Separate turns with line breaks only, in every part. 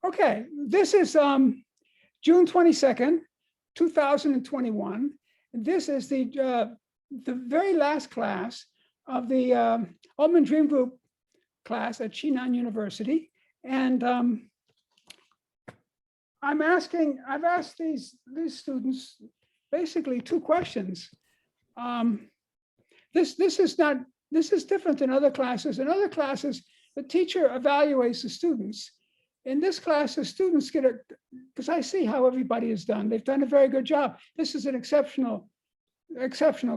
Okay, this is June 22nd, 2021. This is the very last class of the Ullman Dream Group class at Chinan University. And I've asked these students basically two questions. This is different than other classes. In other classes, the teacher evaluates the students. In this class, the students get it, because I see how everybody has done. They've done a very good job. This is an exceptional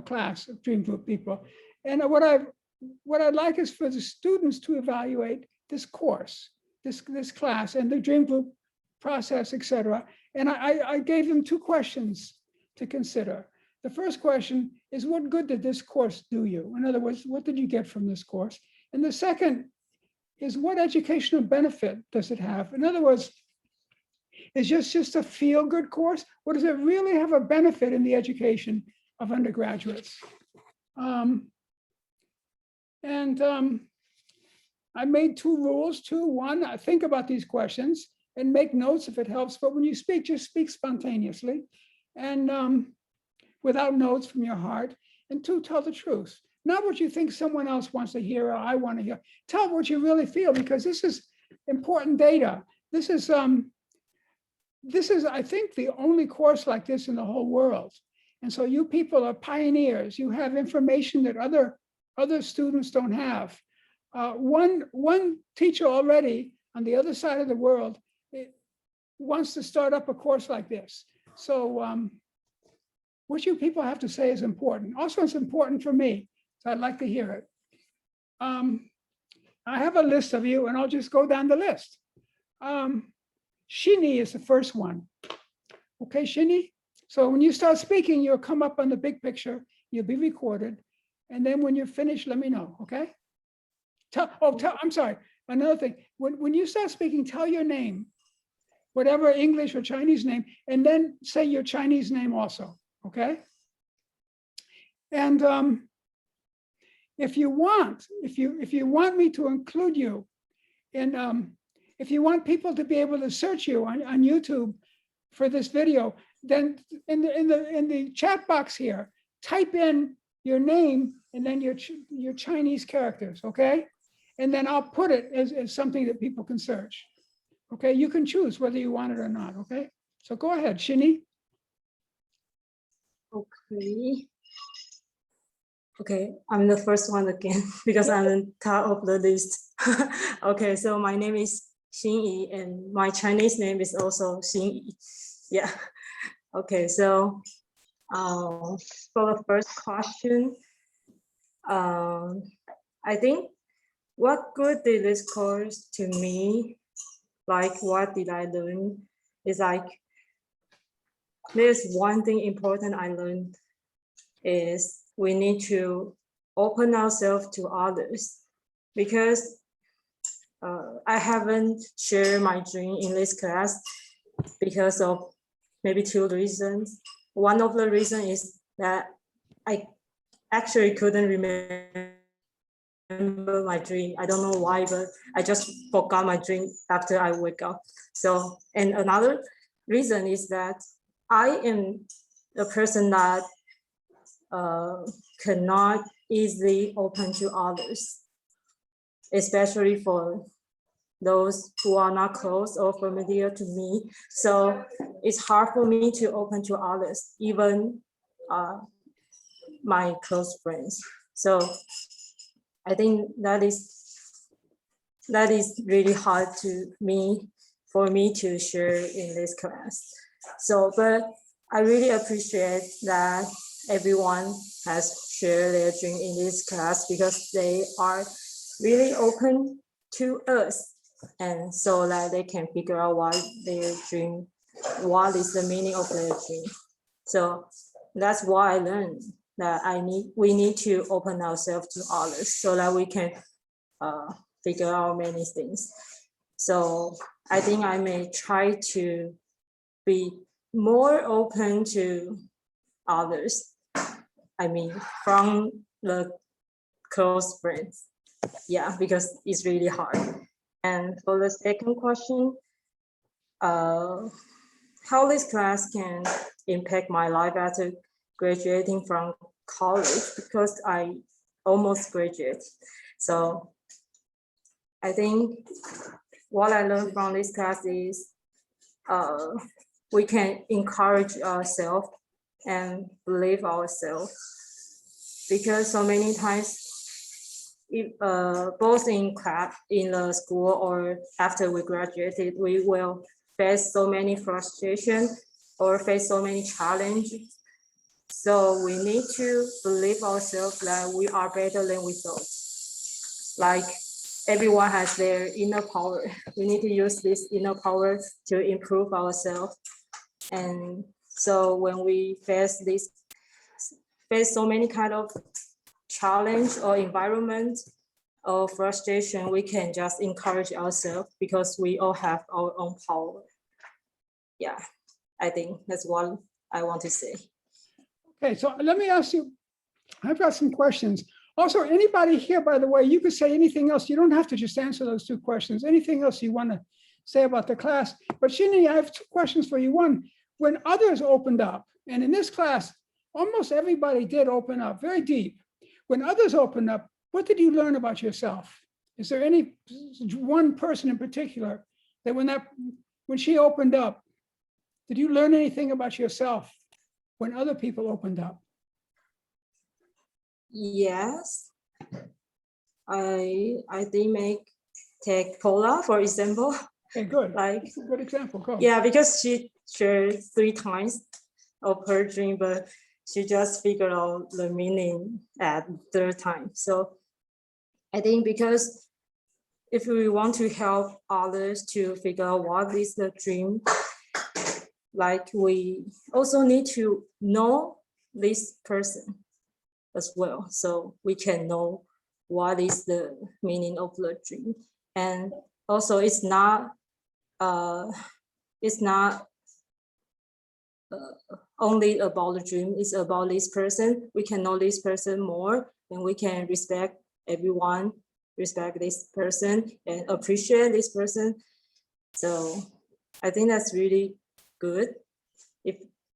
class of Dream Group people. And what I'd like is for the students to evaluate this course, this class, and the Dream Group process, etc. And I gave them two questions to consider. The first question is, what good did this course do you? In other words, what did you get from this course? And the second is, what educational benefit does it have? In other words, is just a feel-good course, or does it really have a benefit in the education of undergraduates? I made two rules. One, think about these questions and make notes if it helps, but when you speak, just speak spontaneously and without notes from your heart. And two, tell the truth. Not what you think someone else wants to hear or I want to hear. Tell what you really feel, because this is important data. This is, I think, the only course like this in the whole world. And so you people are pioneers. You have information that other students don't have. One teacher already on the other side of the world wants to start up a course like this. So what you people have to say is important. Also, it's important for me. So I'd like to hear it. I have a list of you, and I'll just go down the list. Shini is the first one. Okay, Shini? So when you start speaking, you'll come up on the big picture, you'll be recorded, and then when you're finished, let me know, okay? I'm sorry, another thing. When you start speaking, tell your name, whatever English or Chinese name, and then say your Chinese name also, okay? And if you want me to include you in, if you want people to be able to search you on YouTube for this video, then in the chat box here, type in your name and then your Chinese characters, okay? And then I'll put it as something that people can search. Okay, you can choose whether you want it or not, okay? So go ahead, Shini.
Okay, I'm the first one again because I'm on top of the list. Okay, so my name is Xin Yi and my Chinese name is also Xin Yi. Yeah. Okay, so for the first question, I think what good did this course to me? Like, what did I learn? Is like, there's one thing important I learned is we need to open ourselves to others, because I haven't shared my dream in this class because of maybe two reasons. One of the reasons is that I actually couldn't remember my dream. I don't know why, but I just forgot my dream after I wake up. So, and another reason is that I am a person that cannot easily open to others, especially for those who are not close or familiar to me. So it's hard for me to open to others, even my close friends. So I think that is really hard for me to share in this class. So, but I really appreciate that everyone has shared their dream in this class, because they are really open to us, and so that they can figure out what their dream, what is the meaning of their dream. So that's why I learned that we need to open ourselves to others so that we can figure out many things. So I think I may try to be more open to others. I mean, from the close friends. Yeah, because it's really hard. And for the second question, how this class can impact my life after graduating from college, because I almost graduated. So I think what I learned from this class is we can encourage ourselves and believe ourselves, because so many times, if, both in class, in the school, or after we graduated, we will face so many frustration or face so many challenges. So we need to believe ourselves that we are better than we thought. Like everyone has their inner power. We need to use this inner power to improve ourselves. And so when we face so many kind of challenge or environment or frustration, we can just encourage ourselves, because we all have our own power. Yeah, I think that's what I want to say.
Okay, so let me ask you, I've got some questions. Also, anybody here, by the way, you could say anything else. You don't have to just answer those two questions. Anything else you want to say about the class? But Shinny, I have two questions for you. One, when others opened up, and in this class, almost everybody did open up very deep. When others opened up, what did you learn about yourself? Is there any one person in particular that when she opened up, did you learn anything about yourself when other people opened up?
Yes, I did take Paula, for example.
Okay, good.
Like,
That's a good example. Go.
Yeah, because she shared 3 times of her dream, but she just figured out the meaning at the 3rd time. So I think, because if we want to help others to figure out what is the dream, like we also need to know this person as well, so we can know what is the meaning of the dream. And also, it's not only about the dream, it's about this person. We can know this person more, and we can respect everyone, respect this person, and appreciate this person. So I think that's really good.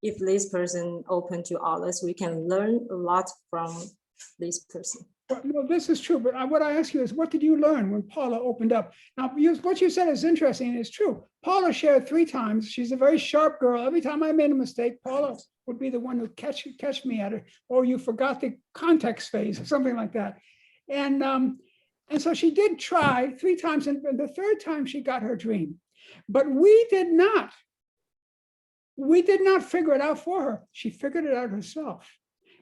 If this person open to others, we can learn a lot from this person.
Well, no, this is true, but what I ask you is, what did you learn when Paula opened up? Now, what you said is interesting, and it's true. Paula shared 3 times. She's a very sharp girl. Every time I made a mistake, Paula would be the one who catch me at it, or you forgot the context phase, or something like that. And so she did try 3 times, and the 3rd time she got her dream. But we did not figure it out for her. She figured it out herself.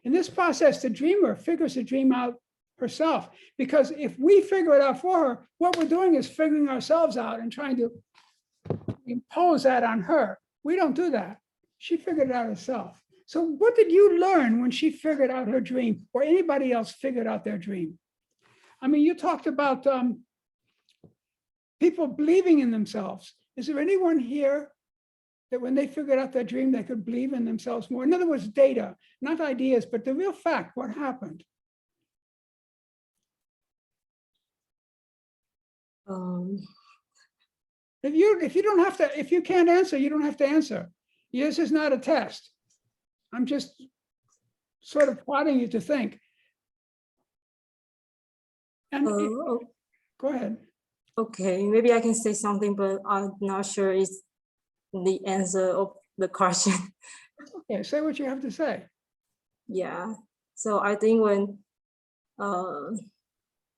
In this process, the dreamer figures the dream out herself, because if we figure it out for her, what we're doing is figuring ourselves out and trying to impose that on her. We don't do that. She figured it out herself. So what did you learn when she figured out her dream, or anybody else figured out their dream? I mean, you talked about people believing in themselves. Is there anyone here that when they figured out their dream, they could believe in themselves more? In other words, data, not ideas, but the real fact, what happened? If you don't have to, if you can't answer, you don't have to answer. This is not a test. I'm just sort of prodding you to think. And go ahead.
Okay, maybe I can say something, but I'm not sure it's the answer of the question.
Okay, say what you have to say.
Yeah, so I think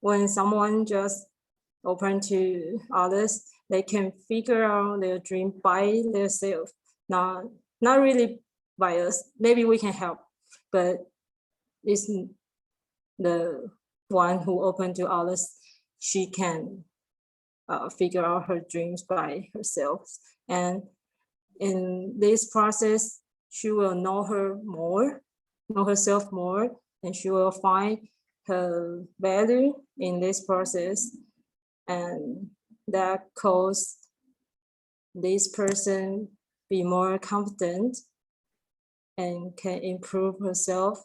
when someone just open to others, they can figure out their dream by themselves, not really by us. Maybe we can help, but it's the one who open to others. She can figure out her dreams by herself, and in this process, she will know herself more, and she will find her value in this process, and that cause this person be more confident and can improve herself.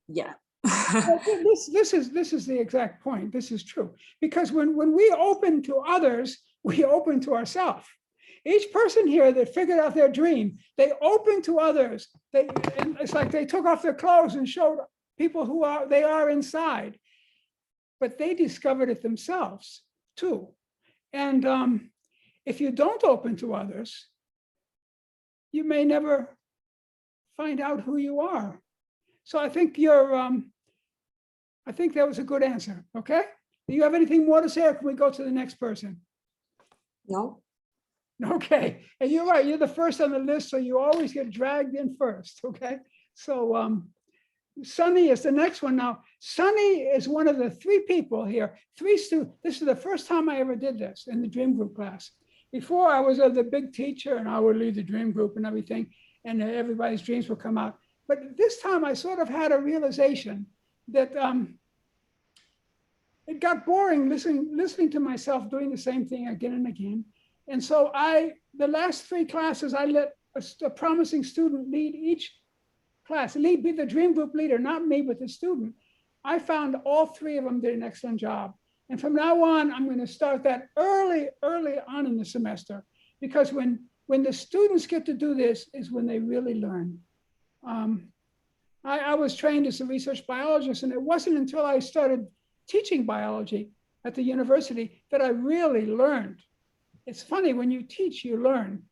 Yeah.
This is the exact point. This is true, because when we open to others, we open to ourselves. Each person here that figured out their dream, they open to others. It's like they took off their clothes and showed people who they are inside, but they discovered it themselves too. And if you don't open to others, you may never find out who you are. So I think I think that was a good answer. Okay. Do you have anything more to say, or can we go to the next person?
No.
Okay. And you're right. You're the first on the list, so you always get dragged in first. Okay. So Sunny is the next one. Now, Sunny is one of the three people here, three students. This is the first time I ever did this in the dream group class. Before, I was the big teacher and I would lead the dream group and everything, and everybody's dreams would come out. But this time I sort of had a realization that it got boring listening to myself doing the same thing again and again. And so the last three classes, I let a promising student lead each class, be the dream group leader, not me, but the student. I found all three of them did an excellent job. And from now on, I'm going to start that early on in the semester, because when the students get to do this is when they really learn. I was trained as a research biologist, and it wasn't until I started teaching biology at the university that I really learned. It's funny, when you teach, you learn.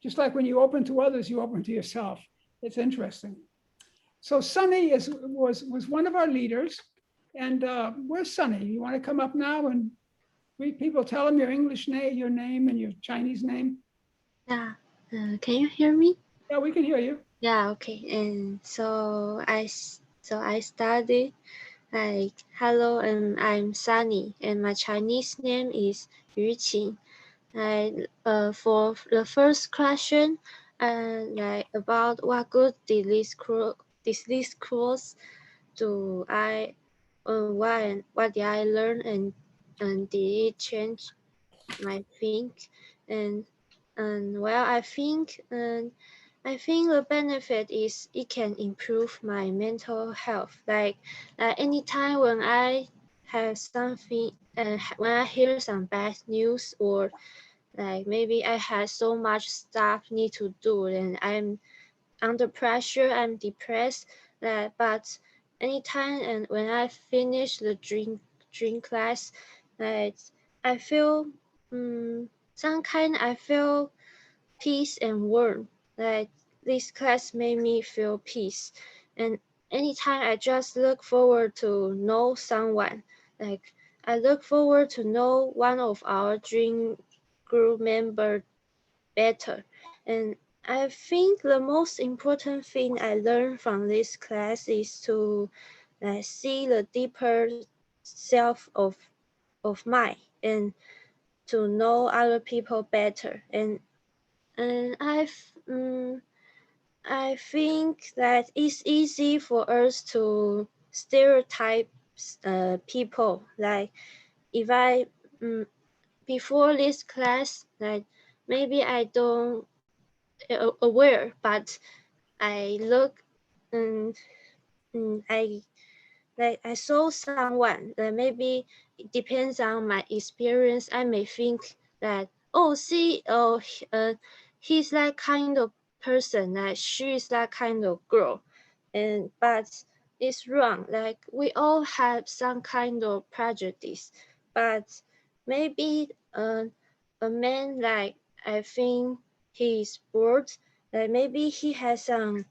Just like when you open to others, you open to yourself. It's interesting. So Sunny was one of our leaders. And where's Sunny? You want to come up now and greet people? Tell them your English name, your name, and your Chinese name.
Yeah. Can you hear me?
Yeah, we can hear you.
Yeah. Okay. And so I started like, hello, and I'm Sunny, and my Chinese name is Yuqing. For the first question, like about what good did this course do I what did I learn, and did it change my think? And well, I think the benefit is it can improve my mental health. Like anytime when I have something, when I hear some bad news, or like maybe I had so much stuff need to do and I'm under pressure, I'm depressed. But anytime and when I finish the dream class, like I feel I feel peace and warmth. Like this class made me feel peace. And anytime I just look forward to know someone, like I look forward to know one of our dream group member better. And I think the most important thing I learned from this class is to see the deeper self of mine, and to know other people better. And I think that it's easy for us to stereotype people. Like if I before this class, like maybe I don't aware, but I look and I saw someone that maybe it depends on my experience. I may think that, oh, he's that kind of person, that she's that kind of girl, but it's wrong. Like we all have some kind of prejudice, but maybe a man, like I think he's bored, that maybe he has some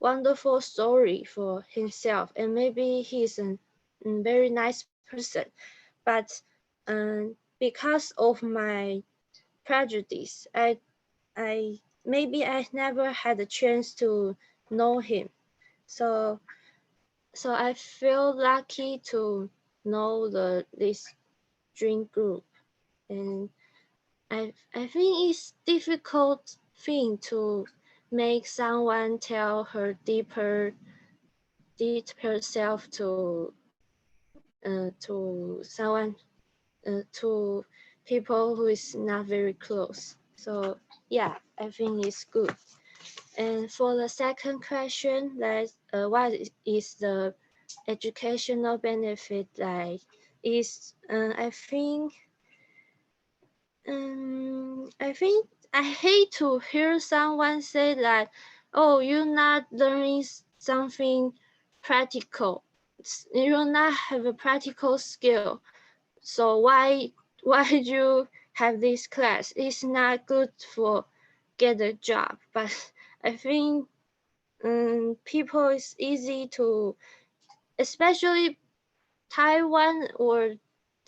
wonderful story for himself, and maybe he's a very nice person, but because of my prejudice, I maybe I never had a chance to know him. So I feel lucky to know this dream group. And I think it's difficult thing to make someone tell her deeper self to someone, to people who is not very close. So yeah, I think it's good. And for the second question, that what is the educational benefit? Like is I think I think I hate to hear someone say that, oh, you're not learning something practical. You're not have a practical skill. So why you have this class? It's not good for get a job. But I think people is easy to, especially Taiwan or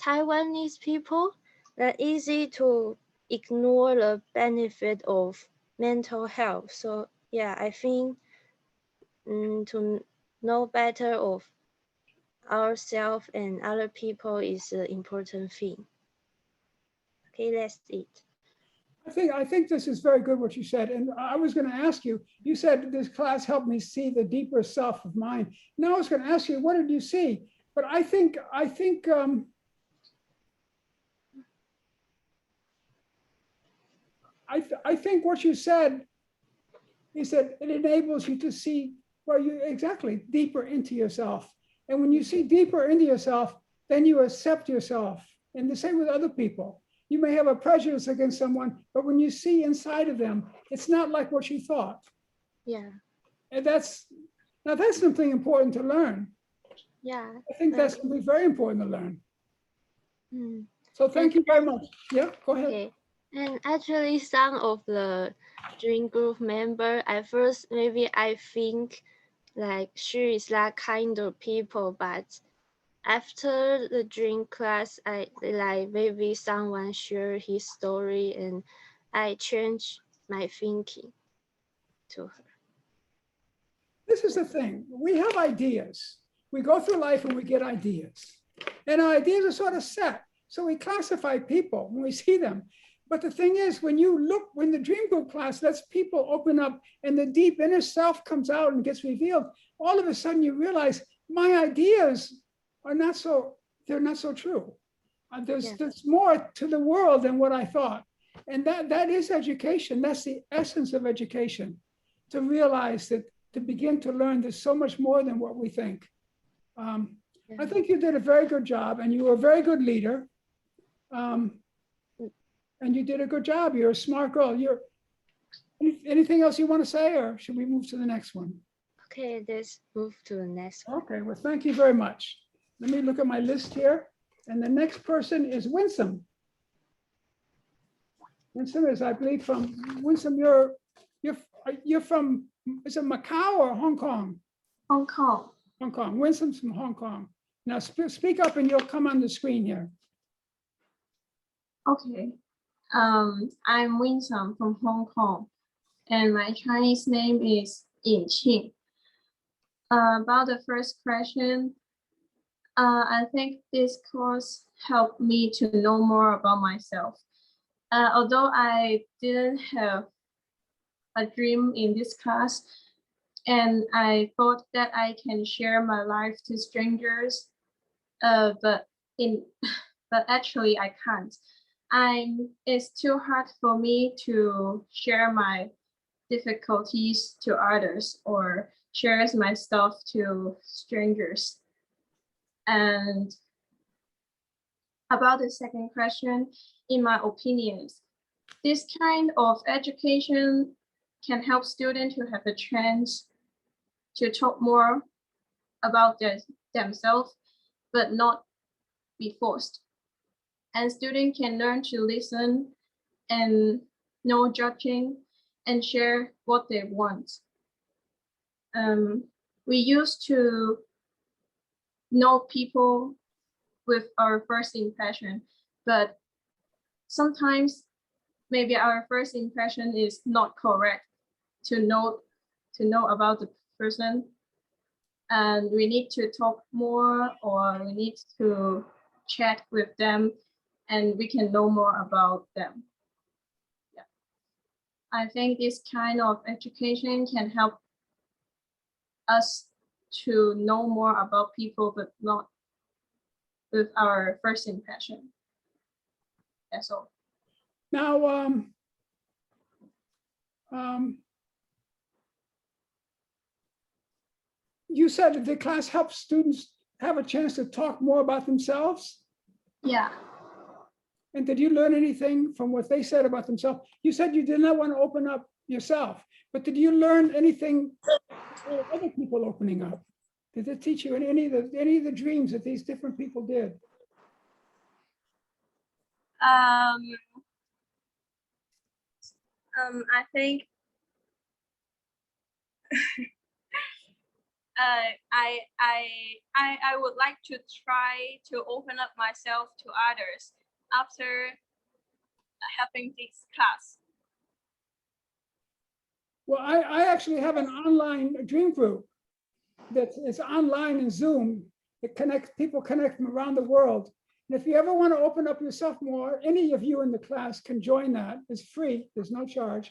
Taiwanese people, they're easy to ignore the benefit of mental health. So yeah, I think to know better of ourselves and other people is an important thing. Okay, that's it.
I think this is very good what you said. And I was going to ask you, you said this class helped me see the deeper self of mine. Now I was going to ask you, what did you see? But I think what you said is that it enables you to see, well, you exactly deeper into yourself. And when you see deeper into yourself, then you accept yourself. And the same with other people. You may have a prejudice against someone, but when you see inside of them, it's not like what you thought.
Yeah.
And that's something important to learn.
Yeah.
I think that's something very important to learn.
Mm.
So thank you very much. Yeah, go ahead.
Okay. And actually some of the dream group member, at first maybe I think like she is that kind of people, but after the dream class, I like maybe someone share his story and I changed my thinking to her.
This is the thing. We have ideas. We go through life and we get ideas. And our ideas are sort of set. So we classify people when we see them. But the thing is, when the dream group class lets people open up and the deep inner self comes out and gets revealed, all of a sudden you realize my ideas are not so true. There's more to the world than what I thought. And that is education. That's the essence of education, to realize that, to begin to learn there's so much more than what we think. I think you did a very good job and you were a very good leader. And you did a good job. You're a smart girl. Anything else you want to say, or should we move to the next one?
Okay, let's move to the next one.
Okay, well, thank you very much. Let me look at my list here. And the next person is Winsome. Winsome is, I believe, from Winsome. You're from, is it Macau or Hong Kong?
Hong Kong.
Hong Kong. Winsome's from Hong Kong. Now speak up and you'll come on the screen here.
Okay. I'm Winsome from Hong Kong, and my Chinese name is Yin Qing. About the first question, I think this course helped me to know more about myself. Although I didn't have a dream in this class, and I thought that I can share my life to strangers, but actually I can't. It's too hard for me to share my difficulties to others or share my stuff to strangers. And about the second question, in my opinion, this kind of education can help students to have a chance to talk more about themselves, but not be forced. And students can learn to listen and no judging and share what they want. We used to know people with our first impression, but sometimes maybe our first impression is not correct to know about the person, and we need to talk more, or we need to chat with them and we can know more about them. Yeah. I think this kind of education can help us to know more about people, but not with our first impression. That's all.
Now, you said that the class helps students have a chance to talk more about themselves?
Yeah.
And did you learn anything from what they said about themselves? You said you did not want to open up yourself, but did you learn anything from other people opening up? Did it teach you any of the dreams that these different people did?
I think I would like to try to open up myself to others after having this class.
Well, I actually have an online dream group that is online in Zoom. It connects, people connect from around the world. And if you ever want to open up yourself more, any of you in the class can join that. It's free, there's no charge.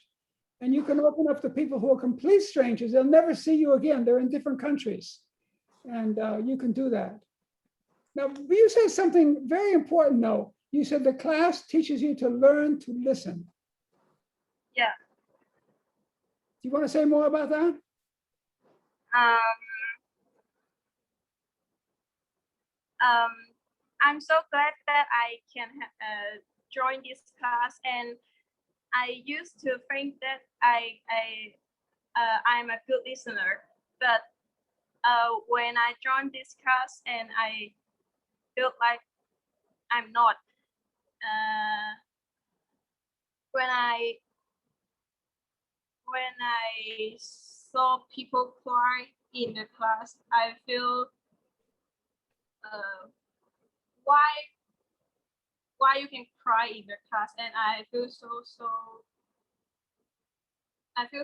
And you can open up to people who are complete strangers. They'll never see you again. They're in different countries. And you can do that. Now, you said something very important though. You said the class teaches you to learn to listen.
Yeah.
Do you want to say more about that?
I'm so glad that I can join this class, and I used to think that I'm a good listener, but when I joined this class and I felt like I'm not. When I saw people cry in the class, I feel why you can cry in the class, and I feel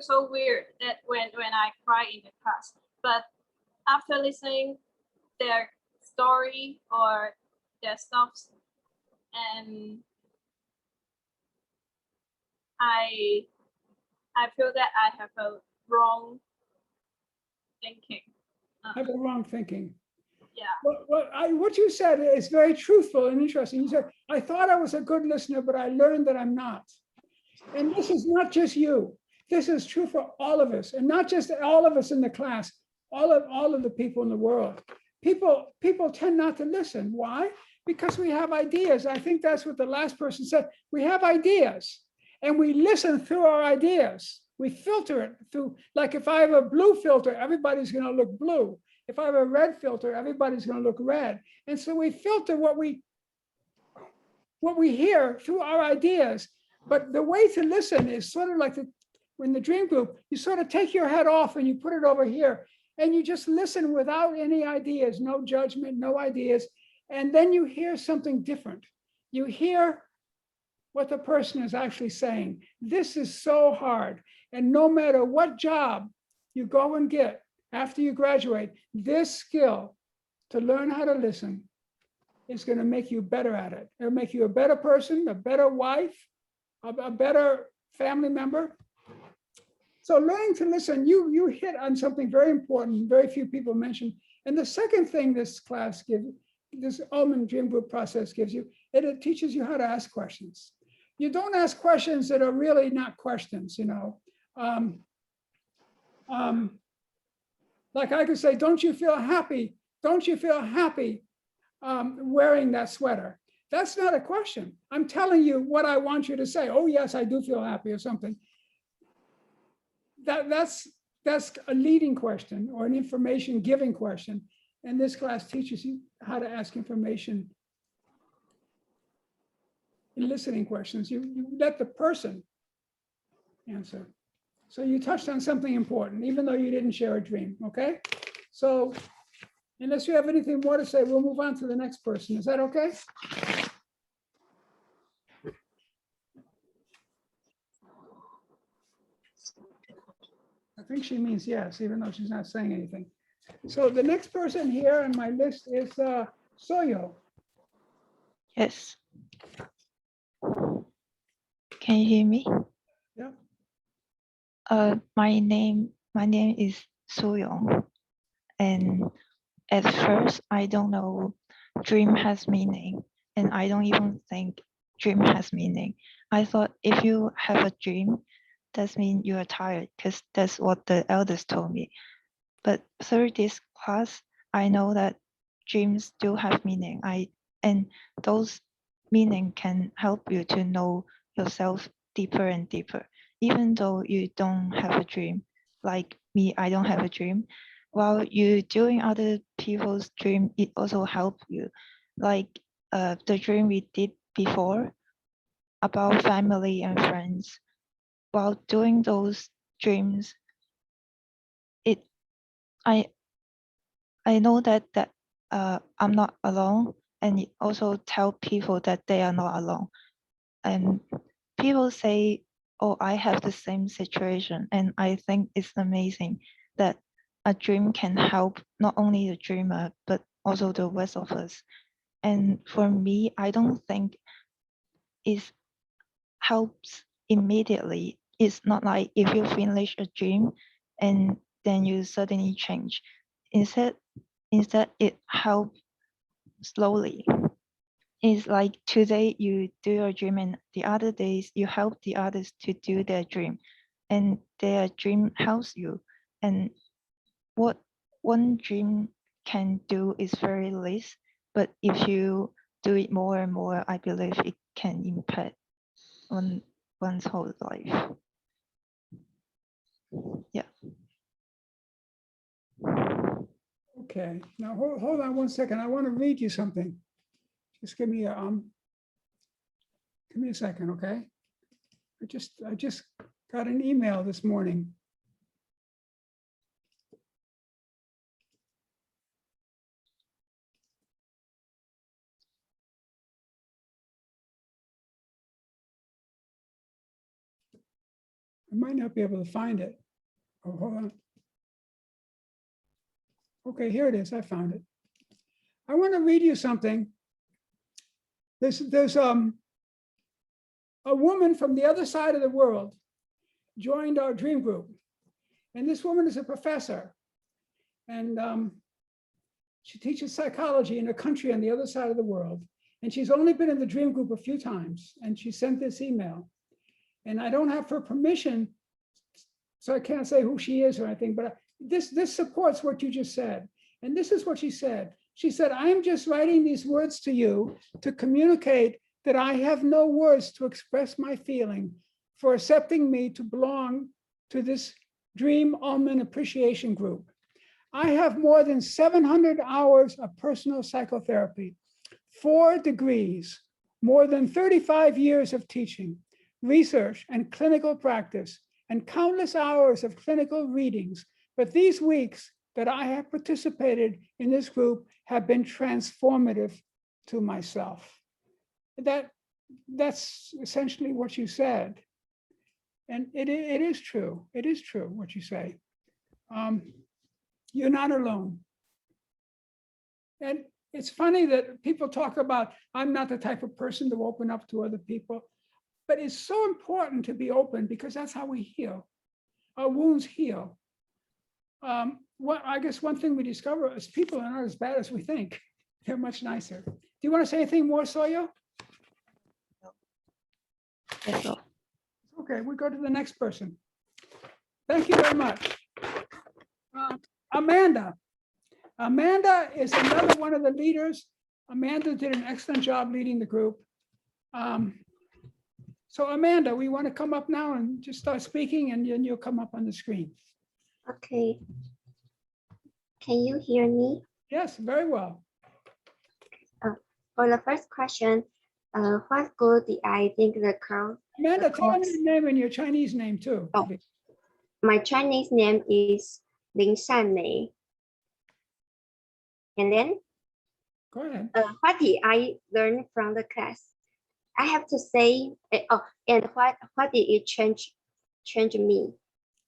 so weird that when I cry in the class. But after listening their story or their stuffs, and I feel that I have a wrong thinking.
I have the wrong thinking.
Yeah.
What you said is very truthful and interesting. You said, I thought I was a good listener, but I learned that I'm not. And this is not just you. This is true for all of us, and not just all of us in the class, all of the people in the world. People tend not to listen. Why? Because we have ideas. I think that's what the last person said. We have ideas, and we listen through our ideas. We filter it through, like if I have a blue filter, everybody's going to look blue. If I have a red filter, everybody's going to look red. And so we filter what we hear through our ideas. But the way to listen is sort of like in the dream group, you sort of take your head off and you put it over here, and you just listen without any ideas, no judgment, no ideas. And then you hear something different. You hear what the person is actually saying. This is so hard. And no matter what job you go and get after you graduate, this skill to learn how to listen is going to make you better at it. It'll make you a better person, a better wife, a better family member. So learning to listen, you hit on something very important, very few people mention. And the second thing this class gives, this Ullman Dream Group process gives you, it teaches you how to ask questions. You don't ask questions that are really not questions, you know. Like I could say, don't you feel happy? Don't you feel happy wearing that sweater? That's not a question. I'm telling you what I want you to say. Oh, yes, I do feel happy or something. That's a leading question or an information giving question. And this class teaches you how to ask information in listening questions. You let the person answer. So you touched on something important, even though you didn't share a dream, okay? So unless you have anything more to say, we'll move on to the next person. Is that okay? I think she means yes, even though she's not saying anything. So the next person here on my list is Soyo.
Yes. Can you hear me?
Yeah.
My name is Soyoung, and at first I don't know dream has meaning, and I don't even think dream has meaning. I thought if you have a dream, that means you are tired, because that's what the elders told me. But through this class, I know that dreams do have meaning. And those meaning can help you to know yourself deeper and deeper, even though you don't have a dream. Like me, I don't have a dream. While you doing other people's dream, it also helps you. Like the dream we did before about family and friends. While doing those dreams, I know that I'm not alone, and it also tell people that they are not alone. And people say, oh, I have the same situation. And I think it's amazing that a dream can help not only the dreamer, but also the rest of us. And for me, I don't think it helps immediately. It's not like if you finish a dream and then you suddenly change. Instead it helps slowly. It's like today you do your dream and the other days you help the others to do their dream, and their dream helps you. And what one dream can do is very less, but if you do it more and more, I believe it can impact on one's whole life. Yeah.
Okay, now hold on 1 second. I want to read you something. Just give me a second, okay? I just got an email this morning. I might not be able to find it. Oh, hold on. Okay, here it is. I found it. I want to read you something. There's a woman from the other side of the world joined our dream group. And this woman is a professor. And she teaches psychology in a country on the other side of the world. And she's only been in the dream group a few times. And she sent this email. And I don't have her permission, so I can't say who she is or anything, but this supports what you just said. And this is what she said. She said, I'm just writing these words to you to communicate that I have no words to express my feeling for accepting me to belong to this Dream Ullman Appreciation Group. I have more than 700 hours of personal psychotherapy, 4 degrees, more than 35 years of teaching, research and clinical practice, and countless hours of clinical readings. But these weeks that I have participated in this group have been transformative to myself. That's essentially what you said. And it is true. It is true what you say. You're not alone. And it's funny that people talk about, I'm not the type of person to open up to other people. But it's so important to be open because that's how we heal. Our wounds heal. I guess one thing we discover is people are not as bad as we think. They're much nicer. Do you want to say anything more, Sawyer?
That's all.
Okay, we go to the next person. Thank you very much. Amanda. Amanda is another one of the leaders. Amanda did an excellent job leading the group. So Amanda, we want to come up now and just start speaking, and then you'll come up on the screen.
Okay. Can you hear me?
Yes, very well.
For the first question, what school did I think the course?
Amanda, tell me your name and your Chinese name too.
Oh. My Chinese name is Lin Shanmei. And then,
go ahead.
What did I learn from the class? I have to say, and what did it change me?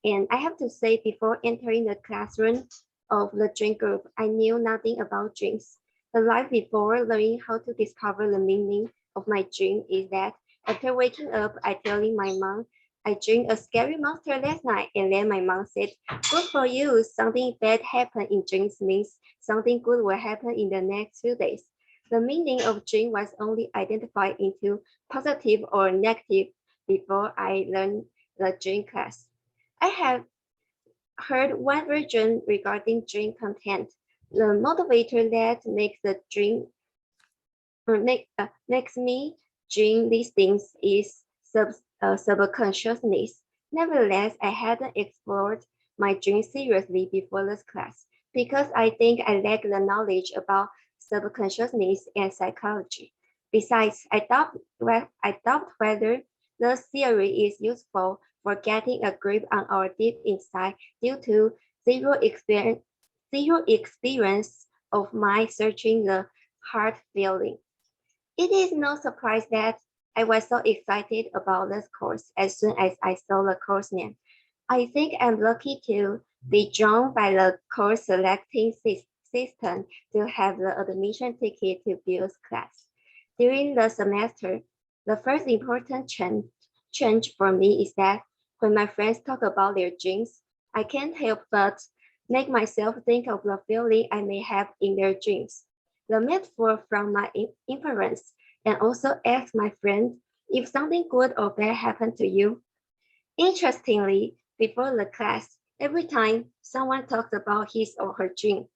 And I have to say, before entering the classroom of the dream group, I knew nothing about dreams. The life before learning how to discover the meaning of my dream is that after waking up, I telling my mom, I dreamed a scary monster last night, and then my mom said, good for you, something bad happened in dreams means something good will happen in the next few days. The meaning of dream was only identified into positive or negative before I learned the dream class. I have heard one version regarding dream content. The motivator that makes the dream makes me dream these things is subconsciousness. Nevertheless, I hadn't explored my dream seriously before this class because I think I lack the knowledge about subconsciousness and psychology. Besides, I doubt whether the theory is useful for getting a grip on our deep insight due to zero experience of my searching the heart feeling. It is no surprise that I was so excited about this course as soon as I saw the course name. I think I'm lucky to be drawn by the course selecting system to have the admission ticket to Bill's class. During the semester, the first important change for me is that when my friends talk about their dreams, I can't help but make myself think of the feeling I may have in their dreams, the metaphor from my inference, and also ask my friend if something good or bad happened to you. Interestingly, before the class, every time someone talked about his or her dream,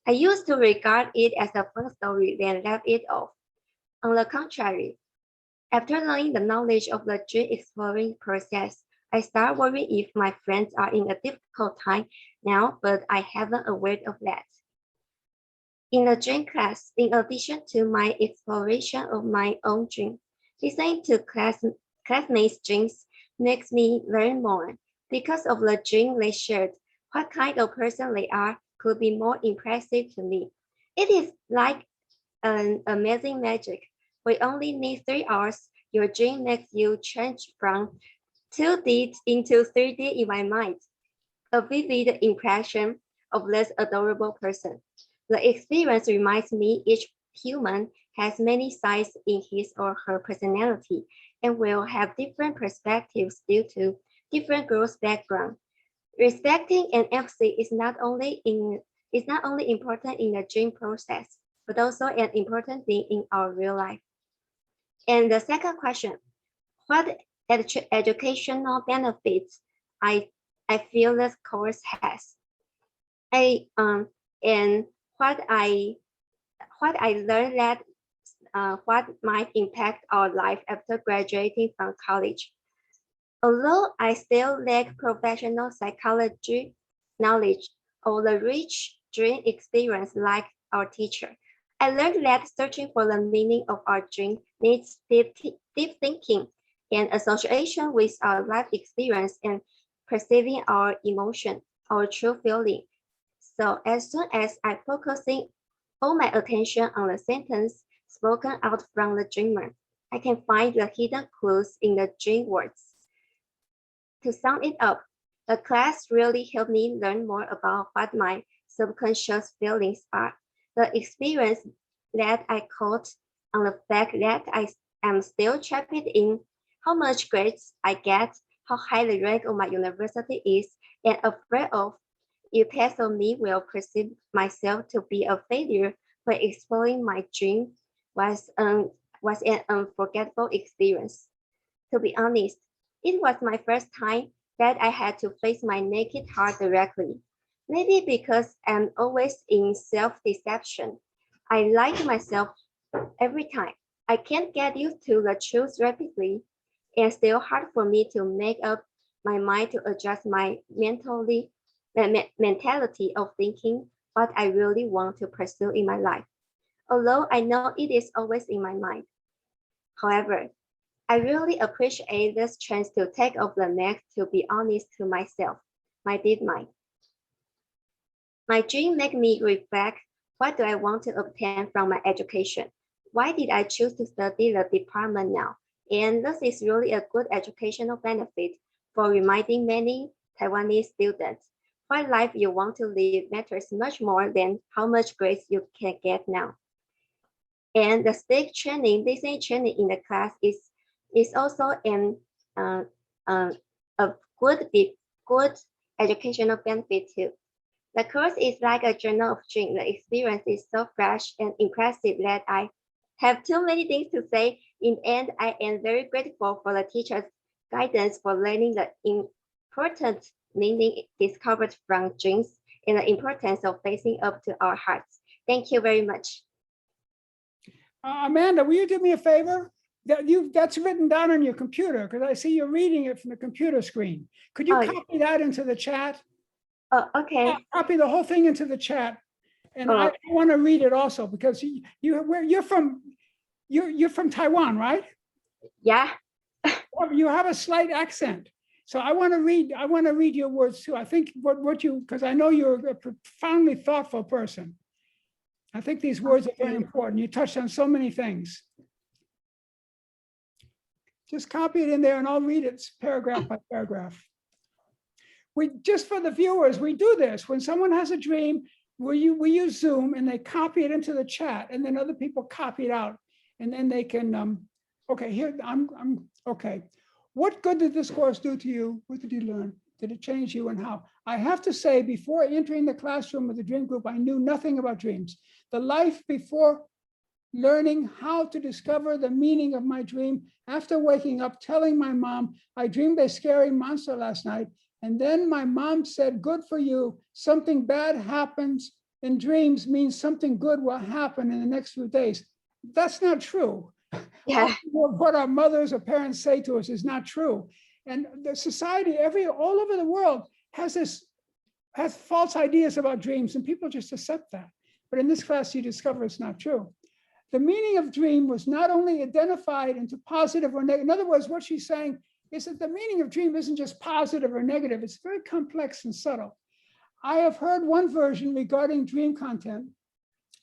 I used to regard it as a fun story, then laugh it off. On the contrary, after learning the knowledge of the dream exploring process, I start worrying if my friends are in a difficult time now, but I haven't aware of that. In the dream class, in addition to my exploration of my own dream, listening to classmates' dreams makes me learn more. Because of the dream they shared, what kind of person they are could be more impressive to me. It is like an amazing magic. We only need 3 hours. Your dream makes you change from 2D into 3D in my mind. A vivid impression of this adorable person. The experience reminds me each human has many sides in his or her personality and will have different perspectives due to different growth background. Respecting and empathy is not only important in the dream process, but also an important thing in our real life. And the second question, what educational benefits I feel this course has? And what I learned that what might impact our life after graduating from college. Although I still lack professional psychology knowledge or the rich dream experience like our teacher, I learned that searching for the meaning of our dream needs deep thinking and association with our life experience and perceiving our emotion, our true feeling. So as soon as I focusing all my attention on the sentence spoken out from the dreamer, I can find the hidden clues in the dream words. To sum it up, the class really helped me learn more about what my subconscious feelings are. The experience that I caught on the fact that I am still trapped in how much grades I get, how high the rank of my university is, and afraid of if part of me will perceive myself to be a failure when exploring my dream was an unforgettable experience. To be honest, it was my first time that I had to face my naked heart directly. Maybe because I'm always in self-deception. I lie to myself every time. I can't get used to the truth rapidly, and still hard for me to make up my mind to adjust my mentality of thinking what I really want to pursue in my life. Although I know it is always in my mind. However, I really appreciate this chance to take off the mask to be honest to myself, my deep mind. My dream made me reflect, what do I want to obtain from my education? Why did I choose to study the department now? And this is really a good educational benefit for reminding many Taiwanese students what life you want to live matters much more than how much grades you can get now. And the listening training in the class is also a good educational benefit too. The course is like a journal of dreams. The experience is so fresh and impressive that I have too many things to say. In the end, I am very grateful for the teacher's guidance for learning the important meaning discovered from dreams and the importance of facing up to our hearts. Thank you very much.
Amanda, will you do me a favor? That's written down on your computer, because I see you're reading it from the computer screen. Could you
Oh,
copy that into the chat?
Oh, okay.
Copy the whole thing into the chat. And
Oh.
I want to read it also, because you're from Taiwan, right?
Yeah.
You have a slight accent. So I want to read your words too. I think because I know you're a profoundly thoughtful person. I think these words are very important. You touched on so many things. Just copy it in there and I'll read it paragraph by paragraph. Just for the viewers, we do this. When someone has a dream, we use Zoom and they copy it into the chat, and then other people copy it out, and then they can, okay, here, okay. What good did this course do to you? What did you learn? Did it change you, and how? I have to say, before entering the classroom of the dream group, I knew nothing about dreams. The life before learning how to discover the meaning of my dream, after waking up, telling my mom, I dreamed a scary monster last night. And then my mom said, good for you. Something bad happens in dreams means something good will happen in the next few days. That's not true.
Yeah.
What our mothers or parents say to us is not true. And the society, all over the world has false ideas about dreams, and people just accept that. But in this class, you discover it's not true. The meaning of dream was not only identified into positive or negative. In other words, what she's saying is that the meaning of dream isn't just positive or negative. It's very complex and subtle. I have heard one version regarding dream content.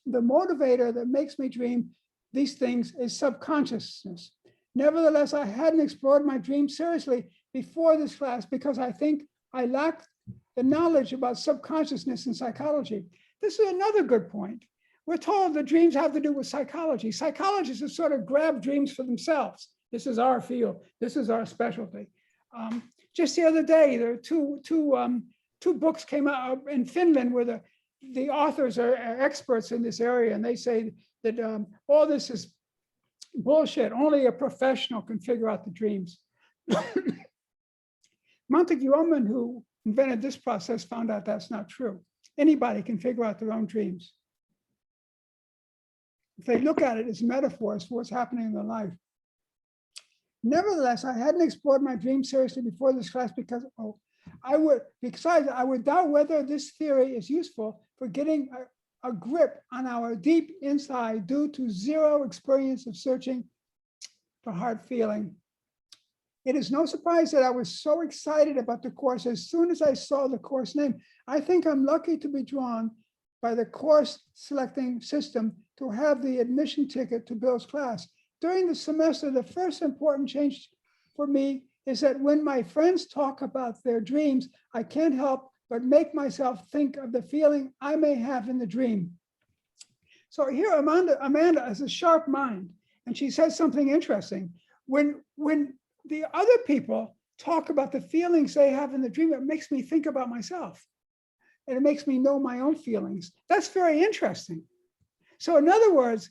The motivator that makes me dream these things is subconsciousness. Nevertheless, I hadn't explored my dream seriously before this class because I think I lacked the knowledge about subconsciousness in psychology. This is another good point. We're told that dreams have to do with psychology. Psychologists have sort of grabbed dreams for themselves. This is our field. This is our specialty. Just the other day, there are two books came out in Finland where the authors are experts in this area, and they say that all this is bullshit. Only a professional can figure out the dreams. Markku Ullman, who invented this process, found out that's not true. Anybody can figure out their own dreams. If they look at it as metaphors for what's happening in their life. Nevertheless, I hadn't explored my dream seriously before this class because I would doubt whether this theory is useful for getting a grip on our deep inside due to zero experience of searching for heart feeling. It is no surprise that I was so excited about the course as soon as I saw the course name. I think I'm lucky to be drawn by the course selecting system to have the admission ticket to Bill's class. During the semester, the first important change for me is that when my friends talk about their dreams, I can't help but make myself think of the feeling I may have in the dream. So here, Amanda has a sharp mind, and she says something interesting. When the other people talk about the feelings they have in the dream, it makes me think about myself, and it makes me know my own feelings. That's very interesting. So in other words,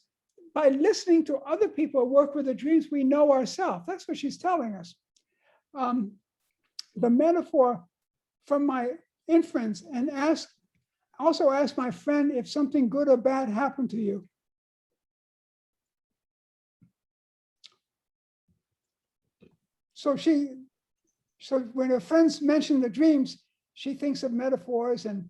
by listening to other people work with the dreams, we know ourselves. That's what she's telling us. The metaphor from my inference, and also ask my friend if something good or bad happened to you. So when her friends mention the dreams, she thinks of metaphors and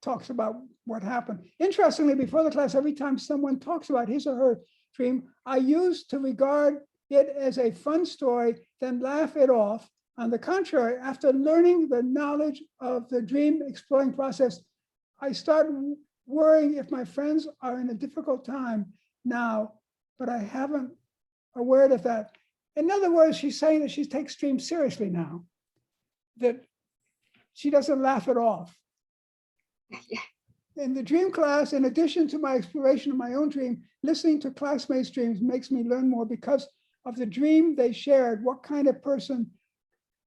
talks about what happened. Interestingly, before the class, every time someone talks about his or her dream, I used to regard it as a fun story, then laugh it off. On the contrary, after learning the knowledge of the dream exploring process, I start worrying if my friends are in a difficult time now, but I haven't aware of that. In other words, she's saying that she takes dreams seriously now, that she doesn't laugh it off. In the dream class, in addition to my exploration of my own dream, listening to classmates' dreams makes me learn more because of the dream they shared. What kind of person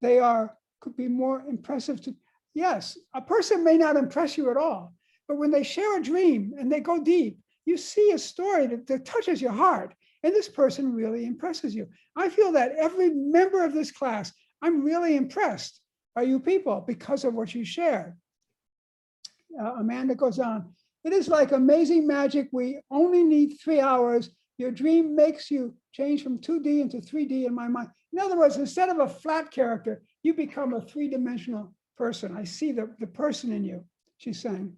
they are could be more impressive to. Yes, a person may not impress you at all, but when they share a dream and they go deep, you see a story that touches your heart, and this person really impresses you. I feel that every member of this class, I'm really impressed by you people because of what you shared. Amanda goes on. It is like amazing magic. We only need 3 hours, Your dream makes you change from 2D into 3D in my mind. In other words, instead of a flat character, you become a three-dimensional person. I see the person in you, she's saying.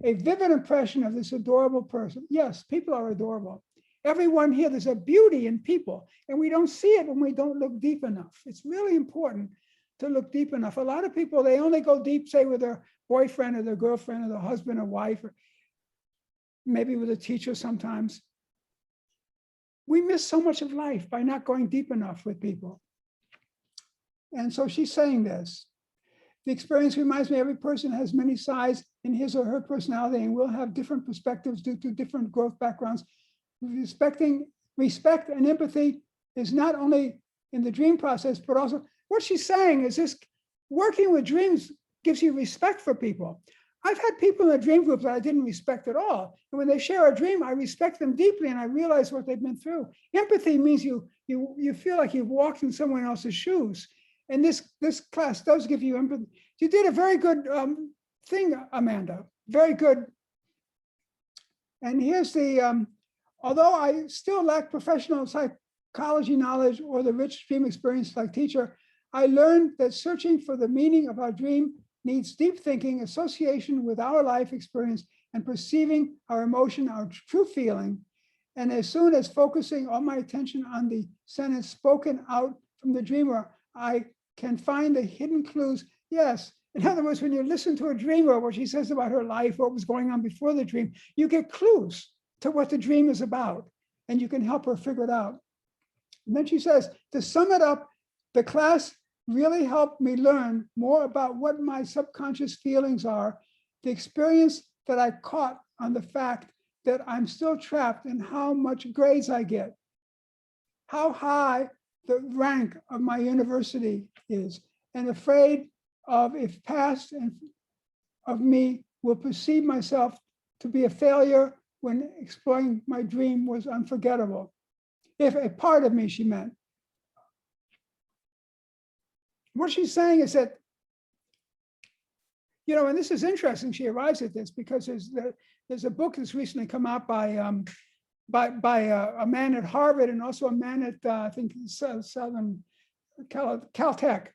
A vivid impression of this adorable person. Yes, people are adorable. Everyone here, there's a beauty in people, and we don't see it when we don't look deep enough. It's really important to look deep enough. A lot of people, they only go deep, say, with their boyfriend or their girlfriend or their husband or wife, or maybe with a teacher sometimes. We miss so much of life by not going deep enough with people. And so she's saying this. The experience reminds me every person has many sides in his or her personality and will have different perspectives due to different growth backgrounds. Respect and empathy is not only in the dream process, but also what she's saying is this: working with dreams gives you respect for people. I've had people in a dream group that I didn't respect at all. And when they share a dream, I respect them deeply and I realize what they've been through. Empathy means you feel like you've walked in someone else's shoes. And this class does give you empathy. You did a very good thing, Amanda, very good. And here's the, although I still lack professional psychology knowledge or the rich dream experience like teacher, I learned that searching for the meaning of our dream needs deep thinking, association with our life experience, and perceiving our emotion, our true feeling. And as soon as focusing all my attention on the sentence spoken out from the dreamer, I can find the hidden clues. Yes, in other words, when you listen to a dreamer, what she says about her life, what was going on before the dream, you get clues to what the dream is about, and you can help her figure it out. And then she says, to sum it up, the class really helped me learn more about what my subconscious feelings are, the experience that I caught on the fact that I'm still trapped in how much grades I get, how high the rank of my university is, and afraid of if past and of me will perceive myself to be a failure when exploring my dream was unforgettable. If a part of me, she meant. What she's saying is that, you know, and this is interesting, she arrives at this because there's a book that's recently come out by a man at Harvard and also a man at, I think, Southern Caltech.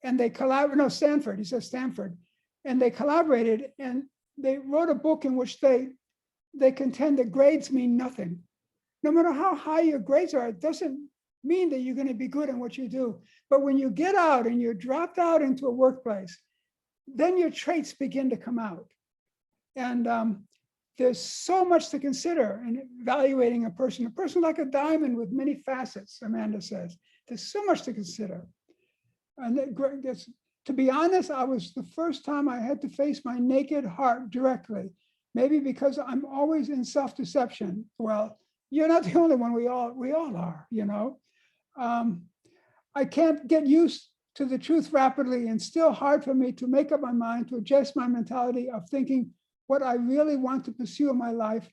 And they collaborated, no, Stanford, he says Stanford. And they collaborated and they wrote a book in which they contend that grades mean nothing. No matter how high your grades are, it doesn't mean that you're going to be good in what you do. But when you get out and you're dropped out into a workplace, then your traits begin to come out. And there's so much to consider in evaluating a person like a diamond with many facets, Amanda says. There's so much to consider. And to be honest, I was the first time I had to face my naked heart directly, maybe because I'm always in self-deception. Well, you're not the only one, we all are, you know. I can't get used to the truth rapidly, and still hard for me to make up my mind to adjust my mentality of thinking what I really want to pursue in my life,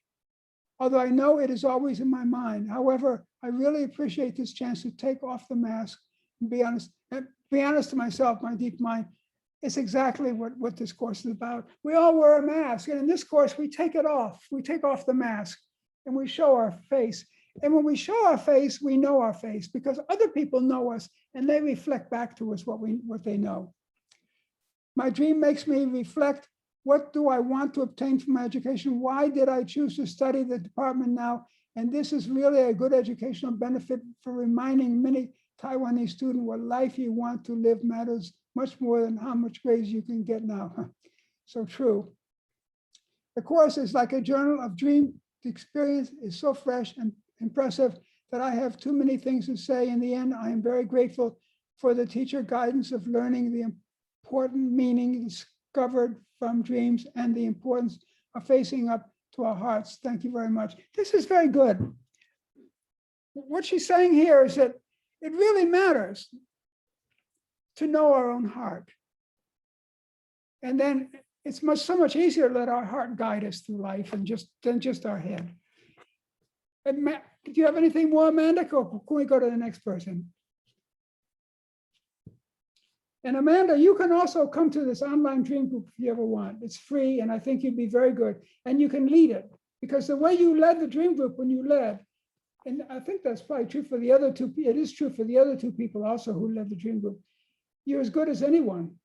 although I know it is always in my mind. However, I really appreciate this chance to take off the mask and be honest to myself, my deep mind. It's exactly what this course is about. We all wear a mask, and in this course, we take it off. We take off the mask and we show our face. And when we show our face, we know our face because other people know us and they reflect back to us what they know. My dream makes me reflect, what do I want to obtain from my education? Why did I choose to study the department now? And this is really a good educational benefit for reminding many Taiwanese students what life you want to live matters much more than how much grades you can get now. So true. The course is like a journal of dream. The experience is so fresh and impressive that I have too many things to say. In the end, I am very grateful for the teacher guidance of learning the important meaning discovered from dreams and the importance of facing up to our hearts. Thank you very much. This is very good. What she's saying here is that it really matters to know our own heart. And then it's so much easier to let our heart guide us through life than just our head. And do you have anything more, Amanda? Or can we go to the next person? And Amanda, you can also come to this online dream group if you ever want. It's free, and I think you'd be very good. And you can lead it, because the way you led the dream group when you led, And I think that's probably true for the other two. It is true for the other two people also who led the dream group. You're as good as anyone.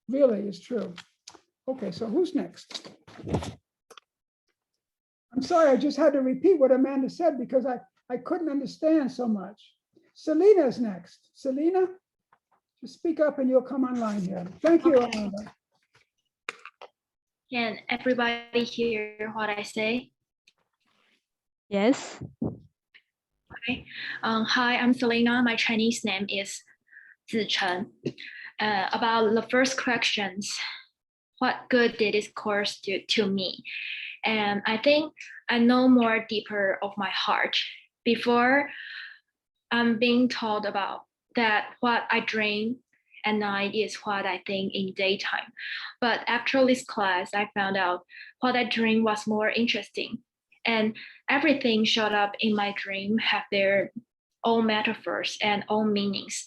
Really, it's true. Okay, so who's next? I'm sorry, I just had to repeat what Amanda said because I couldn't understand so much. Selena's next. Selena, just speak up and you'll come online here. Thank you,
Okay.
Amanda.
Can everybody hear what I say?
Yes.
Okay. Hi, I'm Selena. My Chinese name is Zichen. About the first questions, what good did this course do to me? And I think I know more deeper of my heart. Before, I'm being told about that what I dream at night is what I think in daytime. But after this class, I found out what I dream was more interesting. And everything showed up in my dream have their own metaphors and own meanings.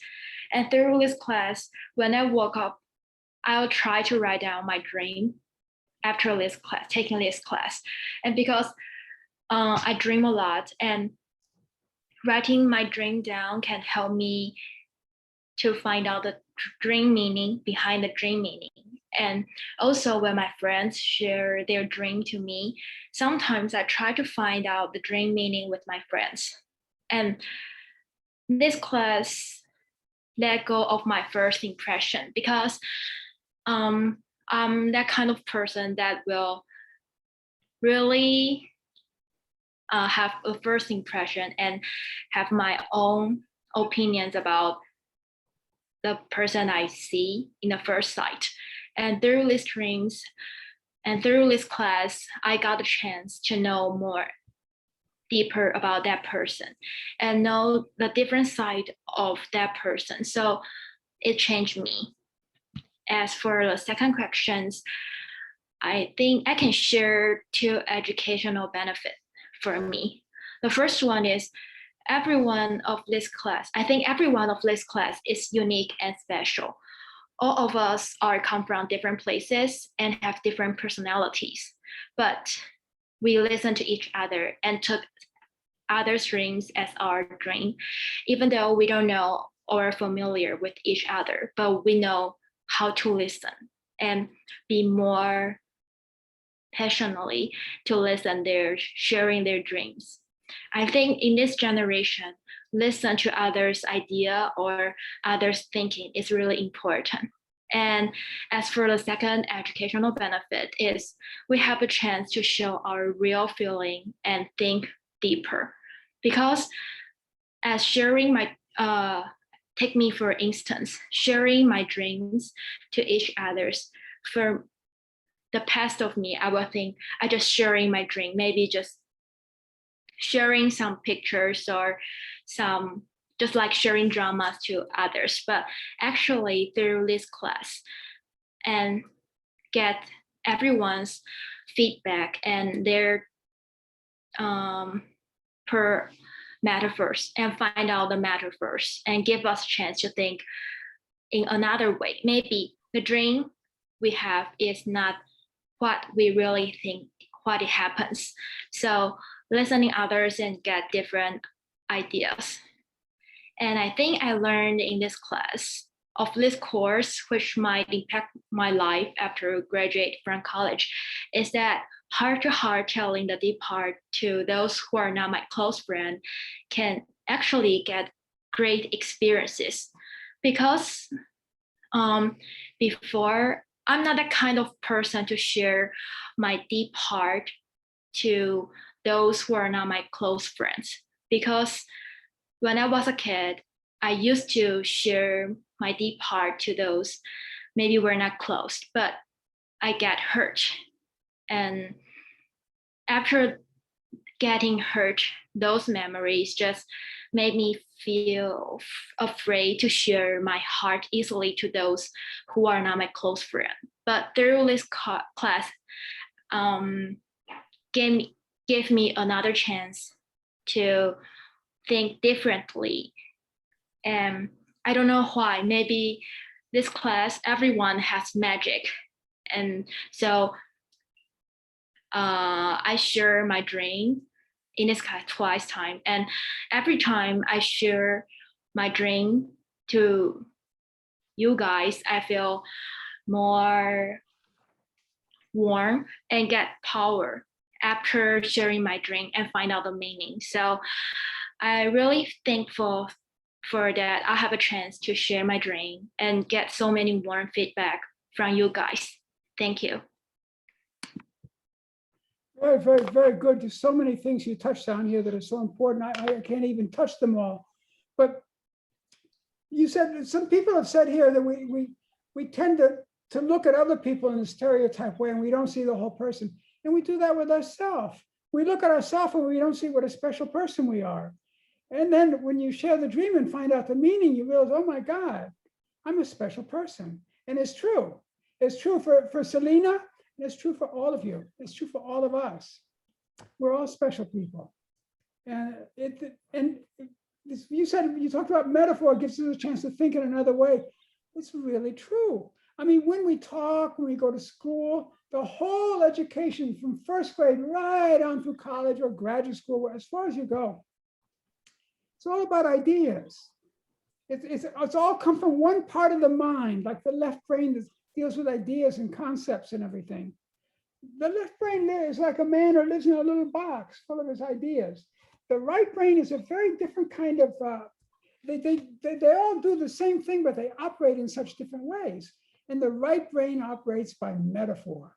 And through this class, when I woke up, I'll try to write down my dream after this class, taking this class. And because I dream a lot, and writing my dream down can help me to find out the dream meaning behind the dream meaning. And also when my friends share their dream to me, sometimes I try to find out the dream meaning with my friends. And this class let go of my first impression because I'm that kind of person that will really have a first impression and have my own opinions about the person I see in the first sight. And through these dreams and through this class, I got a chance to know more deeper about that person and know the different side of that person. So it changed me. As for the second questions, I think I can share two educational benefits for me. The first one is everyone of this class, I think everyone of this class is unique and special. All of us come from different places and have different personalities, but we listen to each other and took others' dreams as our dream, even though we don't know or familiar with each other, but we know how to listen and be more passionately to listen their sharing their dreams. I think in this generation, listen to others' idea or others' thinking is really important. And as for the second educational benefit is we have a chance to show our real feeling and think deeper. Because as sharing my, take me for instance, sharing my dreams to each others, for the past of me, I will think I just sharing my dream, maybe just sharing some pictures or some, just like sharing dramas to others. But actually through this class and get everyone's feedback and their per metaphors and find out the metaphors and give us a chance to think in another way. Maybe the dream we have is not what we really think, what it happens. So listening others and get different ideas. And I think I learned in this class of this course, which might impact my life after graduate from college, is that heart-to-heart telling the deep part to those who are not my close friend can actually get great experiences. Because before, I'm not the kind of person to share my deep heart to those who are not my close friends. Because when I was a kid, I used to share my deep heart to those maybe we're not close, but I get hurt. And after getting hurt, those memories just made me feel afraid to share my heart easily to those who are not my close friend. But through this class, gave me another chance to think differently. And I don't know why, maybe this class, everyone has magic. And so I share my dream in this class twice time. And every time I share my dream to you guys, I feel more warm and get power after sharing my dream and find out the meaning. So I really thankful for that. I have a chance to share my dream and get so many warm feedback from you guys. Thank you.
Very, very, very good. There's so many things you touched on here that are so important. I can't even touch them all. But you said, some people have said here that we tend to look at other people in a stereotype way and we don't see the whole person. And we do that with ourselves. We look at ourselves and we don't see what a special person we are. And then when you share the dream and find out the meaning, you realize, oh my God, I'm a special person. And it's true. It's true for Selena, and it's true for all of you. It's true for all of us. We're all special people. And you said, you talked about metaphor gives us a chance to think in another way. It's really true. I mean, when we talk, when we go to school, the whole education from first grade right on through college or graduate school, as far as you go, it's all about ideas. It's all come from one part of the mind, like the left brain that deals with ideas and concepts and everything. The left brain is like a man who lives in a little box full of his ideas. The right brain is a very different kind of, they all do the same thing, but they operate in such different ways. And the right brain operates by metaphor,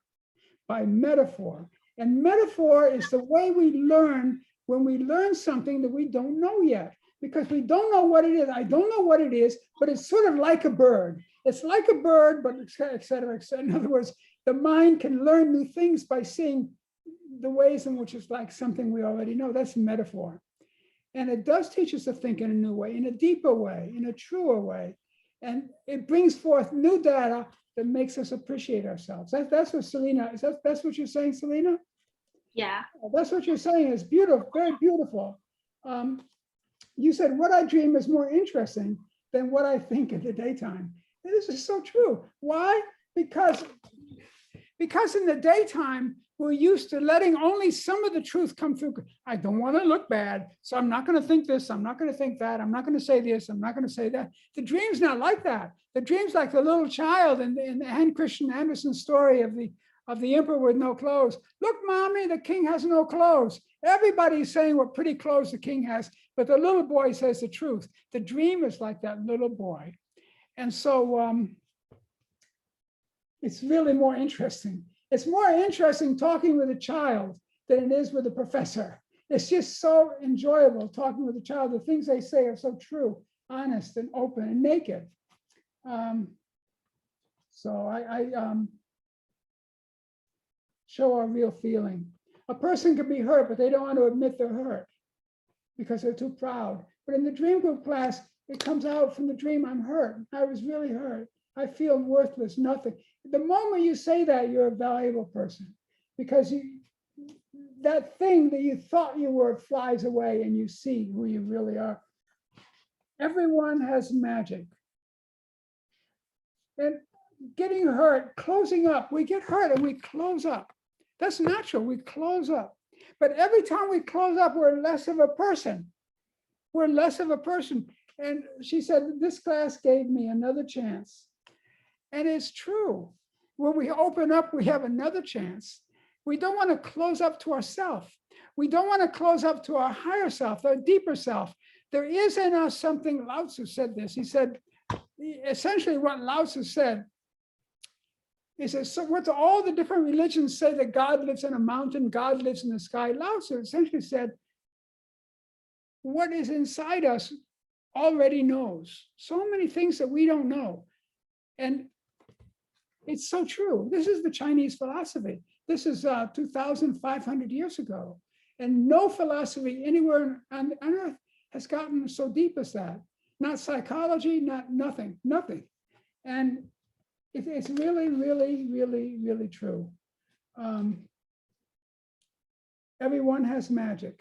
And metaphor is the way we learn when we learn something that we don't know yet, because we don't know what it is. I don't know what it is, but it's sort of like a bird. It's like a bird, but et cetera, et cetera. In other words, the mind can learn new things by seeing the ways in which it's like something we already know. That's metaphor. And it does teach us to think in a new way, in a deeper way, in a truer way. And it brings forth new data that makes us appreciate ourselves. That's what Selena, that's what you're saying, Selena?
Yeah.
That's what you're saying. It's beautiful, very beautiful. You said what I dream is more interesting than what I think in the daytime. And this is so true. Why? Because in the daytime, we're used to letting only some of the truth come through. I don't want to look bad, so I'm not going to think this. I'm not going to think that. I'm not going to say this. I'm not going to say that. The dream's not like that. The dream's like the little child in the Anne Christian Andersen story of the emperor with no clothes. Look, mommy, the king has no clothes. Everybody's saying what pretty clothes the king has, but the little boy says the truth. The dream is like that little boy. And so it's really more interesting. It's more interesting talking with a child than it is with a professor. It's just so enjoyable talking with a child. The things they say are so true, honest and open and naked. So I show a real feeling. A person can be hurt, but they don't want to admit they're hurt because they're too proud. But in the dream group class, it comes out from the dream, I'm hurt. I was really hurt. I feel worthless, nothing. The moment you say that, you're a valuable person because that thing that you thought you were flies away and you see who you really are. Everyone has magic. And getting hurt, closing up, we get hurt and we close up. That's natural, we close up. But every time we close up, we're less of a person. We're less of a person. And she said, this class gave me another chance. And it's true. When we open up, we have another chance. We don't want to close up to ourselves. We don't want to close up to our higher self, our deeper self. There is in us something, Lao Tzu said this. He said, essentially what Lao Tzu said is that so what all the different religions say that God lives in a mountain, God lives in the sky. Lao Tzu essentially said, what is inside us already knows. So many things that we don't know. And it's so true. This is the Chinese philosophy. This is 2,500 years ago. And no philosophy anywhere on earth has gotten so deep as that. Not psychology, nothing. And it's really, really, really, really true. Everyone has magic.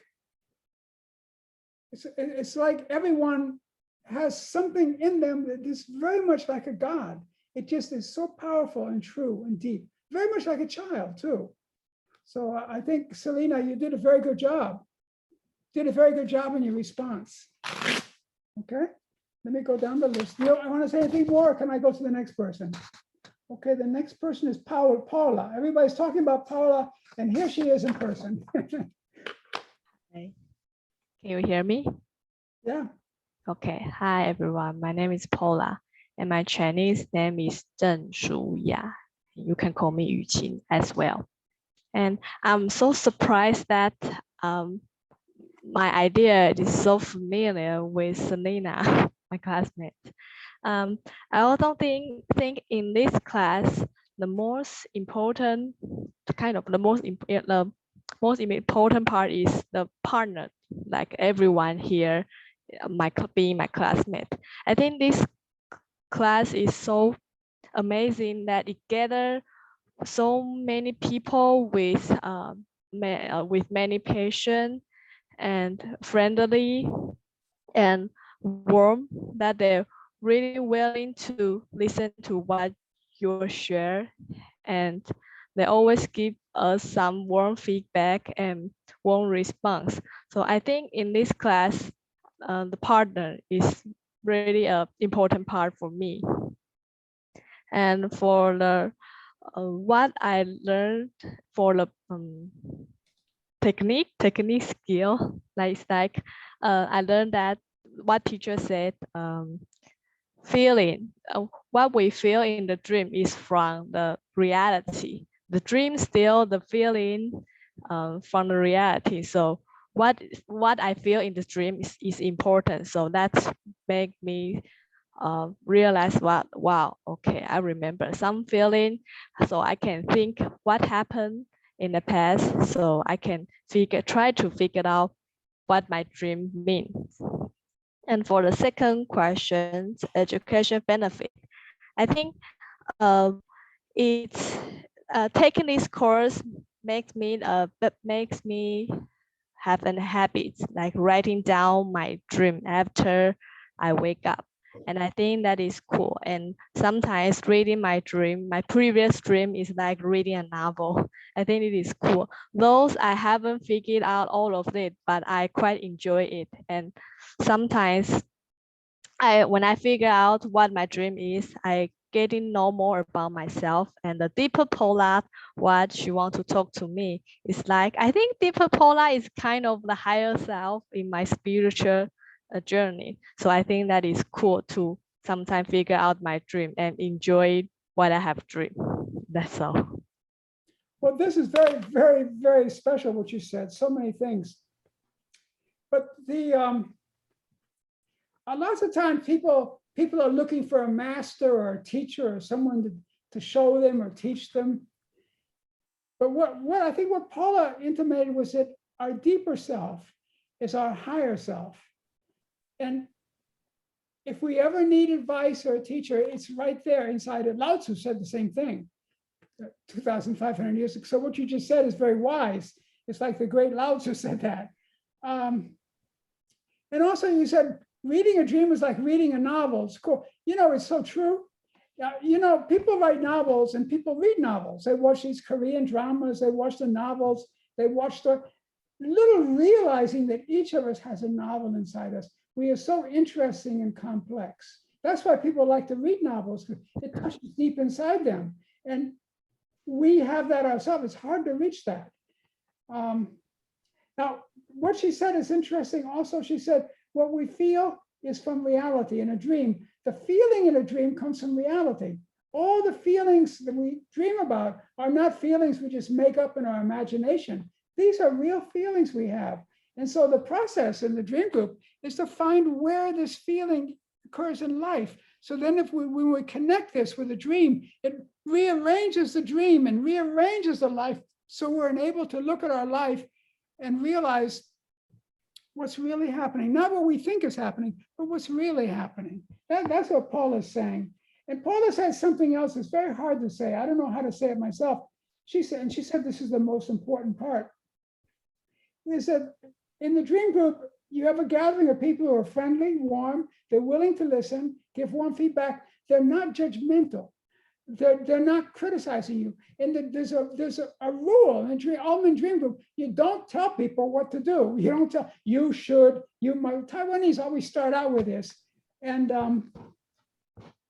It's like everyone has something in them that is very much like a God. It just is so powerful and true and deep, very much like a child too. So I think, Selena, you did a very good job. did a very good job in your response. Okay, let me go down the list. You know, I want to say anything more, or can I go to the next person? Okay, the next person is Paula. Everybody's talking about Paula, and here she is in person.
Hey. Can you hear me?
Yeah.
Okay. Hi, everyone. My name is Paula, and my Chinese name is Zheng Shuya. You can call me Yu Qin as well. And I'm so surprised that my idea is so familiar with Selena, my classmate. I also think in this class, the most important part is the partner, like everyone here, being my classmate. I think this class is so amazing that it gathers so many people with many patience and friendly and warm, that they're really willing to listen to what you share, and they always give us some warm feedback and warm response. So I think in this class, the partner is really an important part for me. And for the what I learned for the technique skill, I learned that what teacher said, feeling, what we feel in the dream is from the reality. The dream still the feeling from the reality. So what I feel in the dream is important. So that's make me realize wow, okay, I remember some feeling, so I can think what happened in the past, so I can try to figure out what my dream means. And for the second question, education benefit, I think it's taking this course makes me have a habit like writing down my dream after I wake up. And I think that is cool. And sometimes reading my previous dream is like reading a novel. I think it is cool. Those I haven't figured out all of it, but I quite enjoy it. And sometimes when I figure out what my dream is, I getting to know more about myself, and the deeper Paula, what she wants to talk to me is like, I think deeper Paula is kind of the higher self in my spiritual journey. So I think that is cool to sometimes figure out my dream and enjoy what I have dreamed. That's all.
Well, this is very, very, very special what you said. So many things. But the lots of times people are looking for a master or a teacher or someone to show them or teach them. But what I think what Paula intimated was that our deeper self is our higher self. And if we ever need advice or a teacher, it's right there inside it. Lao Tzu said the same thing 2,500 years ago. So what you just said is very wise. It's like the great Lao Tzu said that. And also you said, reading a dream is like reading a novel. It's cool. You know, it's so true. You know, people write novels and people read novels. They watch these Korean dramas, they watch the novels, they watch the little realizing that each of us has a novel inside us. We are so interesting and complex. That's why people like to read novels, because it touches deep inside them. And we have that ourselves. It's hard to reach that. Now, what she said is interesting. Also, she said, what we feel is from reality in a dream. The feeling in a dream comes from reality. All the feelings that we dream about are not feelings we just make up in our imagination. These are real feelings we have. And so the process in the dream group is to find where this feeling occurs in life. So then when we connect this with a dream, it rearranges the dream and rearranges the life. So we're able to look at our life and realize what's really happening, not what we think is happening, but what's really happening. That's what Paula is saying. And Paula says something else that's very hard to say. I don't know how to say it myself. She said this is the most important part. Is that in the dream group, you have a gathering of people who are friendly, warm, they're willing to listen, give warm feedback. They're not judgmental. they're not criticizing you. And there's a rule in the Ullman Dream Group. You don't tell people what to do. You don't tell, you should, my Taiwanese always start out with this. And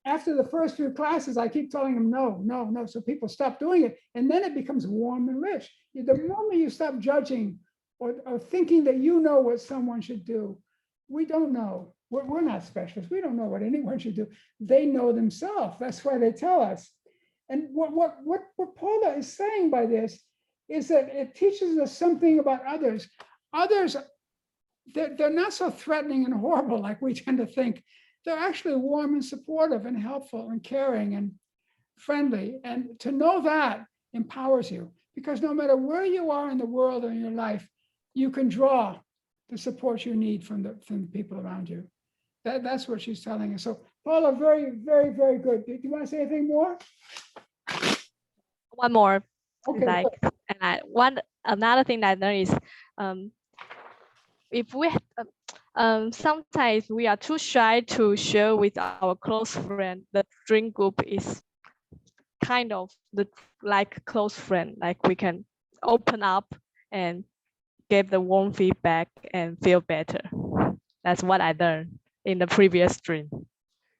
after the first few classes, I keep telling them, no. So people stop doing it. And then it becomes warm and rich. The moment you stop judging or thinking that you know what someone should do, we don't know. We're not specialists. We don't know what anyone should do. They know themselves. That's why they tell us. And what Paula is saying by this is that it teaches us something about others. Others, they're not so threatening and horrible like we tend to think. They're actually warm and supportive and helpful and caring and friendly. And to know that empowers you, because no matter where you are in the world or in your life, you can draw the support you need from the people around you. That's what she's telling us. So Paula, very, very, very good. Do you want to say anything more?
One more.
Okay.
Another thing that I learned is if we sometimes we are too shy to share with our close friend. The dream group is kind of like close friend, like we can open up and give the warm feedback and feel better. That's what I learned in the previous dream.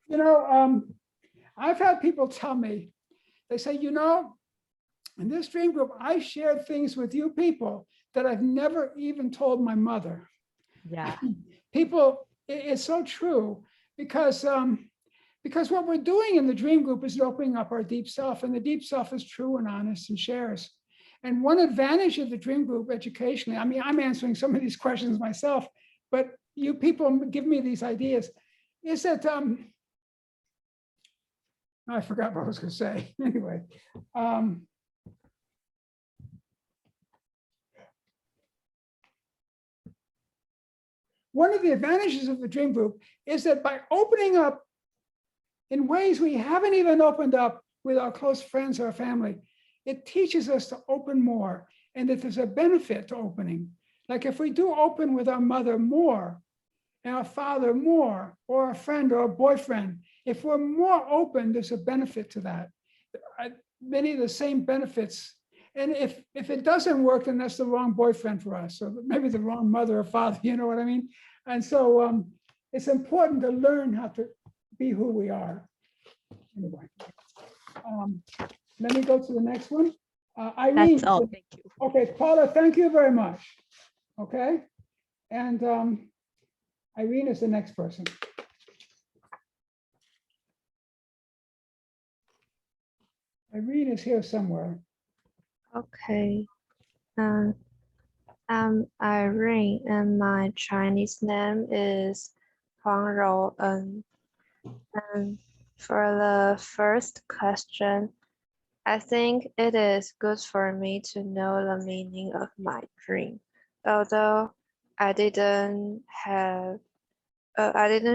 You know, I've had people tell me, they say, you know, in this dream group, I shared things with you people that I've never even told my mother.
Yeah.
People, it's so true, because what we're doing in the dream group is opening up our deep self, and the deep self is true and honest and shares. And one advantage of the dream group educationally, I mean, I'm answering some of these questions myself, but you people give me these ideas, is that, I forgot what I was going to say. Anyway, one of the advantages of the dream group is that by opening up in ways we haven't even opened up with our close friends or family, it teaches us to open more, and that there's a benefit to opening. Like if we do open with our mother more, and our father more, or a friend or a boyfriend, if we're more open, there's a benefit to that. Many of the same benefits. And if it doesn't work, then that's the wrong boyfriend for us, or maybe the wrong mother or father, you know what I mean? And so it's important to learn how to be who we are. Anyway, let me go to the next one. Irene.
That's all. Thank you.
Okay, Paula, thank you very much. Okay, and Irene is the next person. Irene is here somewhere.
Okay. I'm Irene, and my Chinese name is Huang Rouan. And for the first question, I think it is good for me to know the meaning of my dream, although I didn't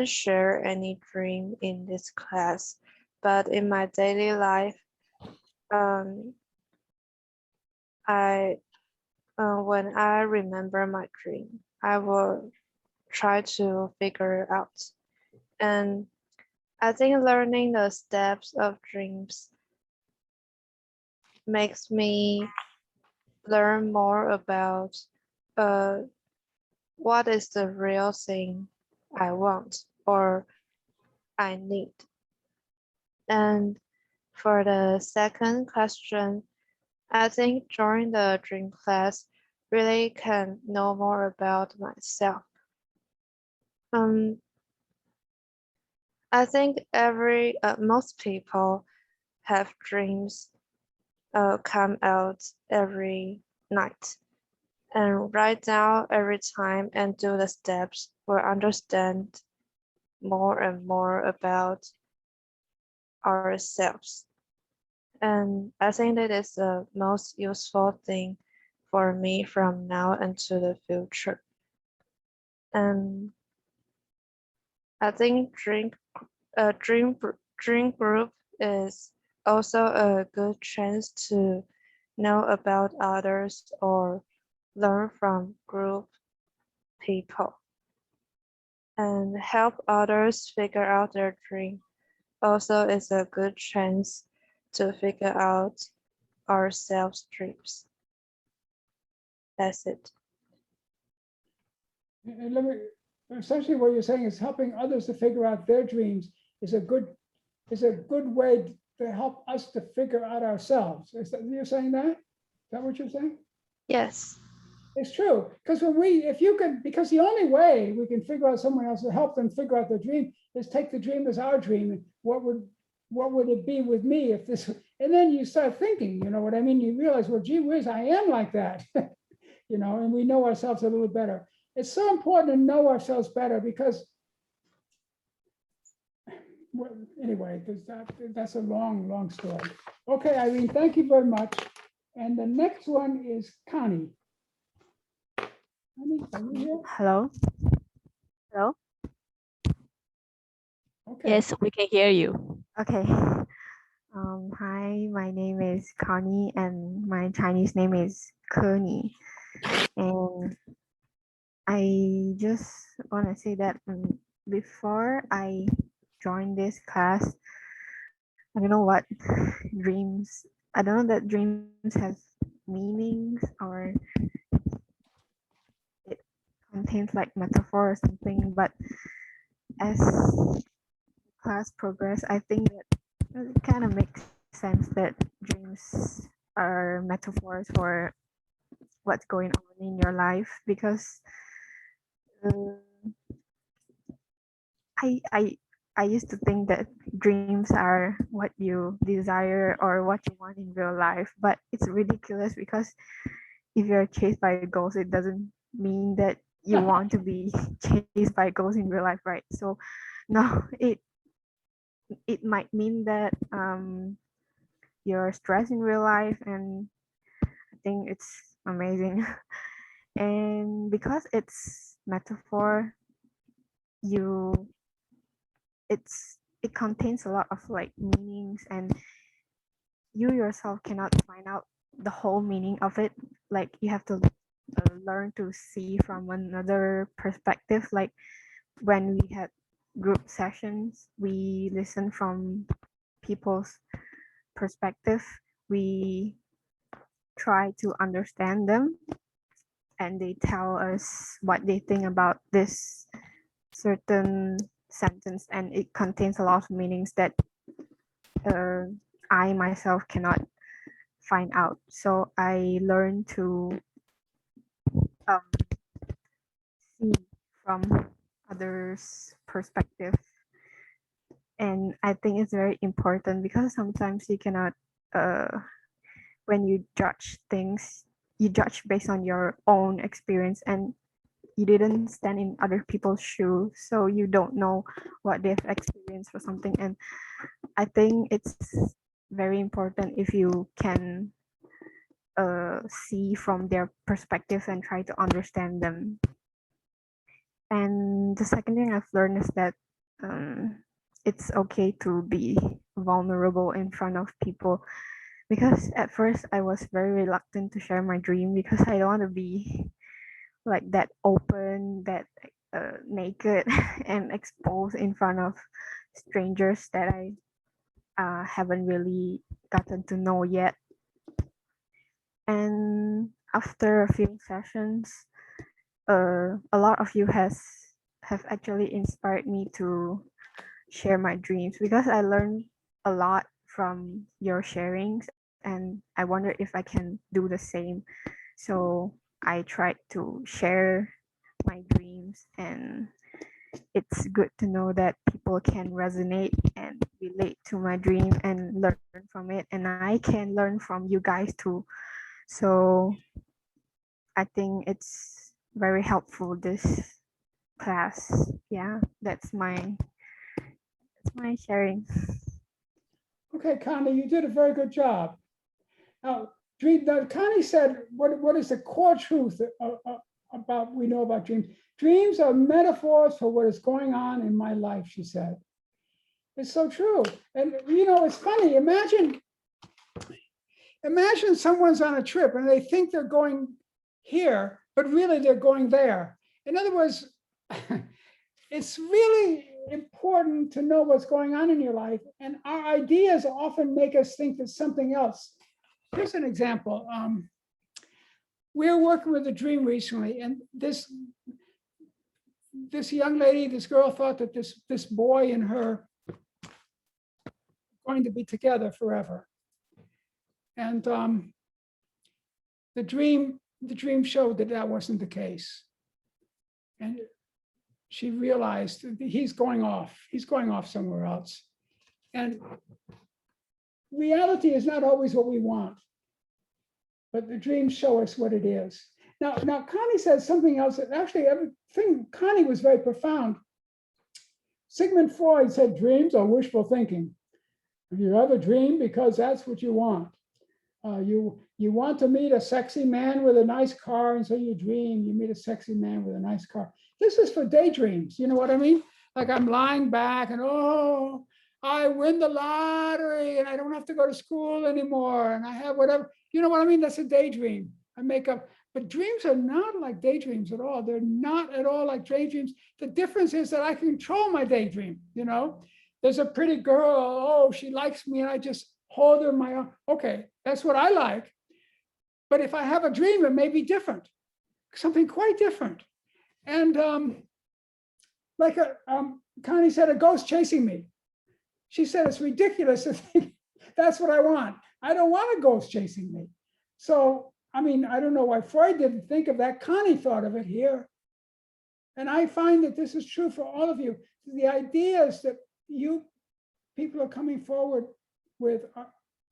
share any dream in this class, but in my daily life, when I remember my dream, I will try to figure it out. And I think learning the steps of dreams makes me learn more about what is the real thing I want or I need. And for the second question, I think during the dream class really can know more about myself. I think most people have dreams come out every night, and write down every time and do the steps will understand more and more about ourselves. And I think that is the most useful thing for me from now into the future. And I think dream group is also a good chance to know about others or learn from group people, and help others figure out their dream also is a good chance
to figure out ourselves dreams. That's it.
And let me, essentially what you're saying is helping others to figure out their dreams is a good way to help us to figure out ourselves. Is that, you're saying that? Is that what you're saying?
Yes.
It's true, because because the only way we can figure out someone else to help them figure out their dream is take the dream as our dream. What would it be with me if this, and then you start thinking, you know what I mean? You realize, well, gee whiz, I am like that, you know, and we know ourselves a little better. It's so important to know ourselves better because, well, anyway, that's a long, long story. Okay, Irene, thank you very much. And the next one is Connie. Connie, are you here?
Hello. Hello.
Okay.
Yes, we can hear you.
Okay. Hi, my name is Connie and my Chinese name is Kearney. And I just want to say that before I joined this class, I don't know what dreams, I don't know that dreams have meanings or it contains like metaphor or something, but as class progress, I think that it kind of makes sense that dreams are metaphors for what's going on in your life, because I used to think that dreams are what you desire or what you want in real life, but it's ridiculous because if you're chased by goals, it doesn't mean that you want to be chased by goals in real life, right? So no, it might mean that you're stressed in real life, and I think it's amazing. And because it's metaphor, it contains a lot of like meanings, and you yourself cannot find out the whole meaning of it. Like you have to learn to see from another perspective. Like when we had group sessions, we listen from people's perspective. We try to understand them, and they tell us what they think about this certain sentence, and it contains a lot of meanings that I myself cannot find out. So I learned to see from others' perspective, and I think it's very important because sometimes you cannot when you judge things, you judge based on your own experience, and you didn't stand in other people's shoes, so you don't know what they've experienced or something. And I think it's very important if you can see from their perspective and try to understand them. And the second thing I've learned is that it's okay to be vulnerable in front of people, because at first I was very reluctant to share my dream because I don't want to be like that open, that naked and exposed in front of strangers that I haven't really gotten to know yet. And after a few sessions, a lot of you have actually inspired me to share my dreams, because I learned a lot from your sharings, and I wonder if I can do the same. So I tried to share my dreams, and it's good to know that people can resonate and relate to my dream and learn from it, and I can learn from you guys too. So I think it's very helpful, this class. Yeah, that's my sharing.
Okay, Connie, you did a very good job. Now, Connie said, what is the core truth about we know about dreams? Dreams are metaphors for what is going on in my life, she said. It's so true. And you know, it's funny, imagine someone's on a trip and they think they're going here, but really they're going there. In other words, it's really important to know what's going on in your life. And our ideas often make us think that something else. Here's an example. We were working with a dream recently, and this young lady, this girl thought that this boy and her going to be together forever. And the dream showed that that wasn't the case. And she realized that he's going off somewhere else. And reality is not always what we want, but the dreams show us what it is. Now Connie says something else that actually everything, Connie was very profound. Sigmund Freud said dreams are wishful thinking. You have a dream because that's what you want. You want to meet a sexy man with a nice car, and so you dream you meet a sexy man with a nice car. This is for daydreams, you know what I mean? Like I'm lying back and, oh, I win the lottery and I don't have to go to school anymore and I have whatever, you know what I mean? That's a daydream. I make up, but dreams are not like daydreams at all. They're not at all like daydreams. The difference is that I can control my daydream, you know? There's a pretty girl, oh, she likes me and I just hold her in my arm. Okay, that's what I like. But if I have a dream, it may be different, something quite different. And Connie said, a ghost chasing me. She said, it's ridiculous to think that's what I want. I don't want a ghost chasing me. So, I mean, I don't know why Freud didn't think of that. Connie thought of it here. And I find that this is true for all of you. The ideas that you people are coming forward with are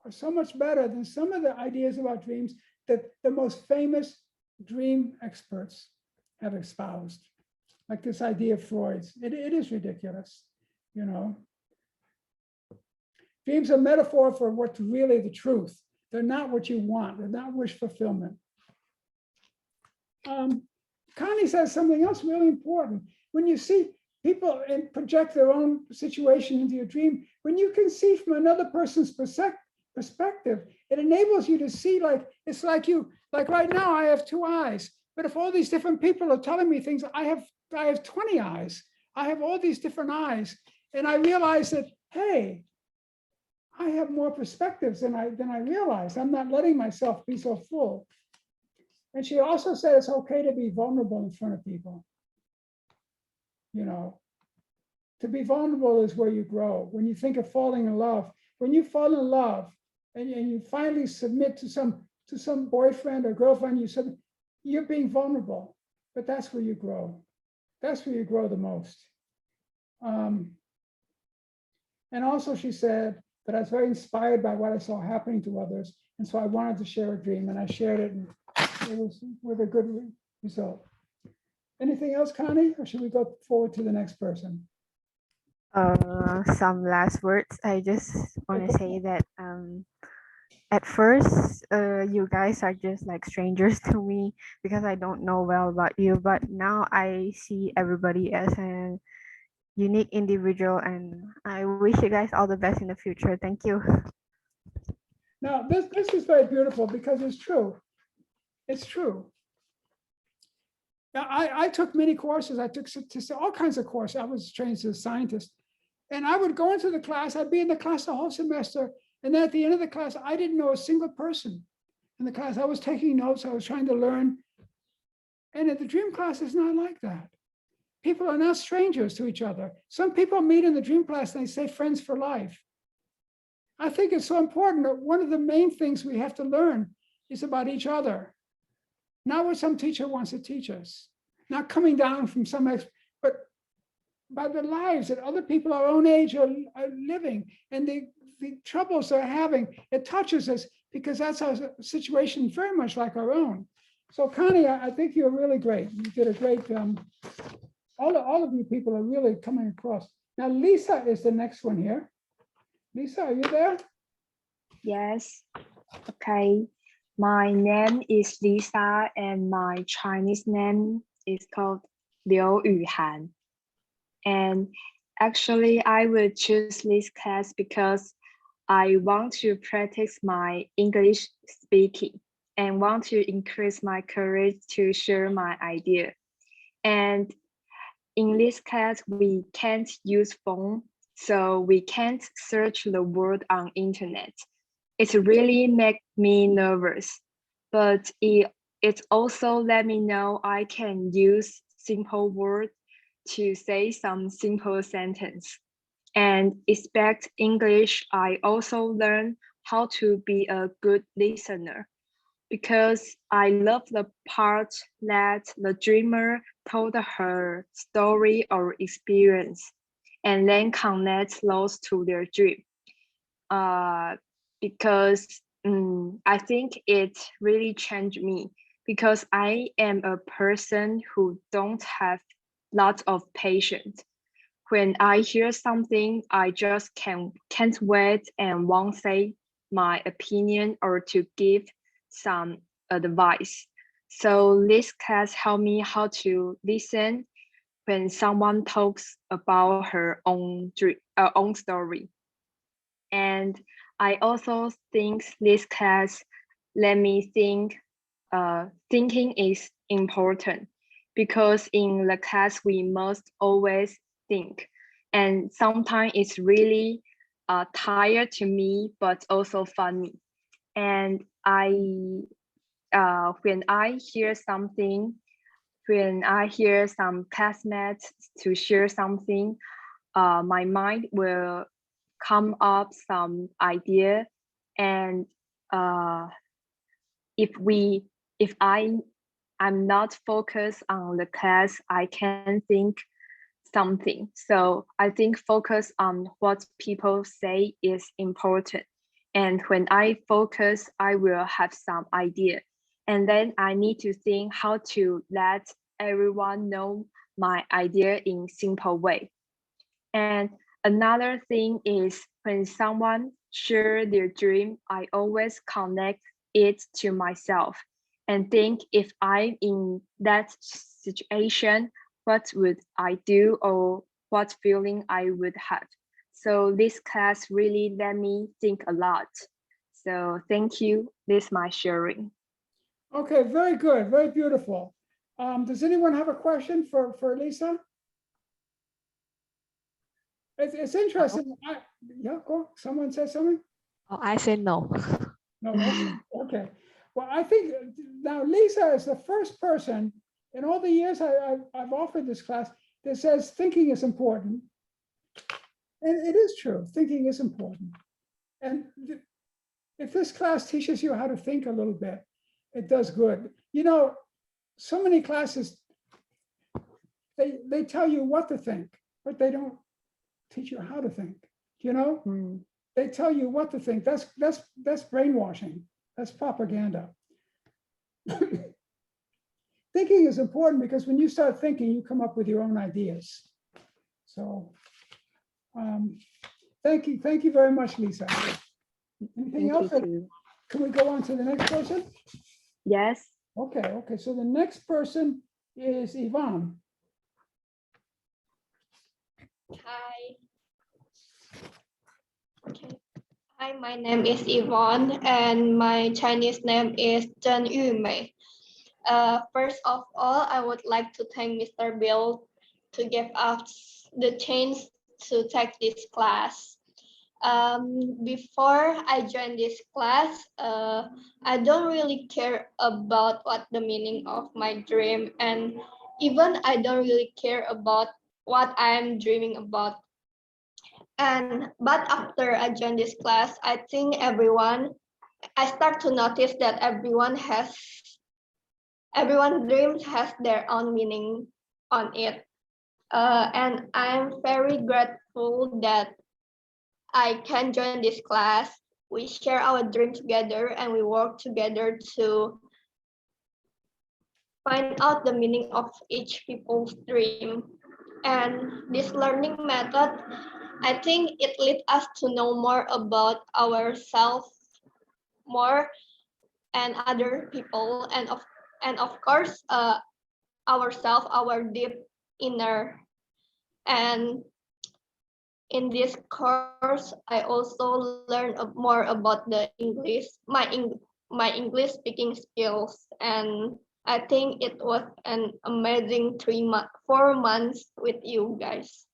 so much better than some of the ideas about dreams that the most famous dream experts have espoused, like this idea of Freud's. It is ridiculous, you know. Dreams are a metaphor for what's really the truth. They're not what you want. They're not wish fulfillment. Connie says something else really important. When you see people and project their own situation into your dream, when you can see from another person's perspective, it enables you to see, like, it's like right now I have 2 eyes, but if all these different people are telling me things, I have 20 eyes. I have all these different eyes. And I realize that, hey, I have more perspectives than I realized. I'm not letting myself be so full. And she also said it's okay to be vulnerable in front of people. You know, to be vulnerable is where you grow. When you think of falling in love, when you fall in love and you finally submit to some boyfriend or girlfriend, you're being vulnerable, but that's where you grow. That's where you grow the most. And also she said that I was very inspired by what I saw happening to others. And so I wanted to share a dream, and I shared it, and it was with a good result. Anything else, Connie, or should we go forward to the next person?
Some last words. I just want to say that at first, you guys are just like strangers to me because I don't know well about you, but now I see everybody as a unique individual, and I wish you guys all the best in the future. Thank you.
Now, this is very beautiful because it's true. It's true. Now, I took many courses. I took all kinds of courses. I was trained as a scientist. And I would go into the class. I'd be in the class the whole semester. And then at the end of the class, I didn't know a single person in the class. I was taking notes. I was trying to learn. And in the dream class, it's not like that. People are not strangers to each other. Some people meet in the dream class and they say friends for life. I think it's so important that one of the main things we have to learn is about each other. Not what some teacher wants to teach us, not coming down from some but by the lives that other people our own age are living, and the troubles they're having. It touches us because that's our situation very much like our own. So Connie, I think you're really great. You did a great, all of you people are really coming across. Now Lisa is the next one here. Lisa, are you there?
Yes. Okay. My name is Lisa and my Chinese name is called Liu Yuhan. And actually, I will choose this class because I want to practice my English speaking and want to increase my courage to share my idea. And in this class, we can't use phone, so we can't search the word on internet. It really make me nervous, but it also let me know I can use simple words to say some simple sentence. And expect English, I also learned how to be a good listener, because I love the part that the dreamer told her story or experience and then connect those to their dream. Because I think it really changed me, because I am a person who don't have lots of patience. When I hear something, I just can't wait and won't say my opinion or to give some advice. So this class helped me how to listen when someone talks about her own story. And I also think this class let me think thinking is important, because in the class we must always think, and sometimes it's really tired to me but also funny. And when I hear some classmates to share something, my mind will come up some idea. And if I'm not focused on the class, I can think something. So I think focus on what people say is important. And when I focus, I will have some idea. And then I need to think how to let everyone know my idea in simple way. And another thing is, when someone share their dream, I always connect it to myself and think, if I'm in that situation, what would I do, or what feeling I would have. So this class really let me think a lot. So thank you. This is my sharing.
Okay, very good, very beautiful. Does anyone have a question for Lisa? It's interesting. Yeah, go. Someone said something?
Oh, I say no.
No, okay. Well, I think now Lisa is the first person in all the years I've offered this class that says thinking is important. And it is true, thinking is important. And if this class teaches you how to think a little bit, it does good. You know, so many classes, they tell you what to think, but they don't teach you how to think, you know? They tell you what to think. That's brainwashing. That's propaganda. Thinking is important, because when you start thinking, you come up with your own ideas. So thank you very much, Lisa. Anything else? Can we go on to the next person?
Yes.
Okay, so the next person is Yvonne.
Hi. Okay. Hi, my name is Yvonne, and my Chinese name is Chen Yumei. First of all, I would like to thank Mr. Bill to give us the chance to take this class. Before I joined this class, I don't really care about what the meaning of my dream, and even I don't really care about what I'm dreaming about. But after I joined this class, I think I start to notice that everyone dreams has their own meaning on it. And I'm very grateful that I can join this class. We share our dream together and we work together to find out the meaning of each people's dream. And this learning method, I think it leads us to know more about ourselves more and other people, and of course ourselves, our deep inner. And in this course, I also learned more about the English, my English speaking skills, and I think it was an amazing 4 months with you guys.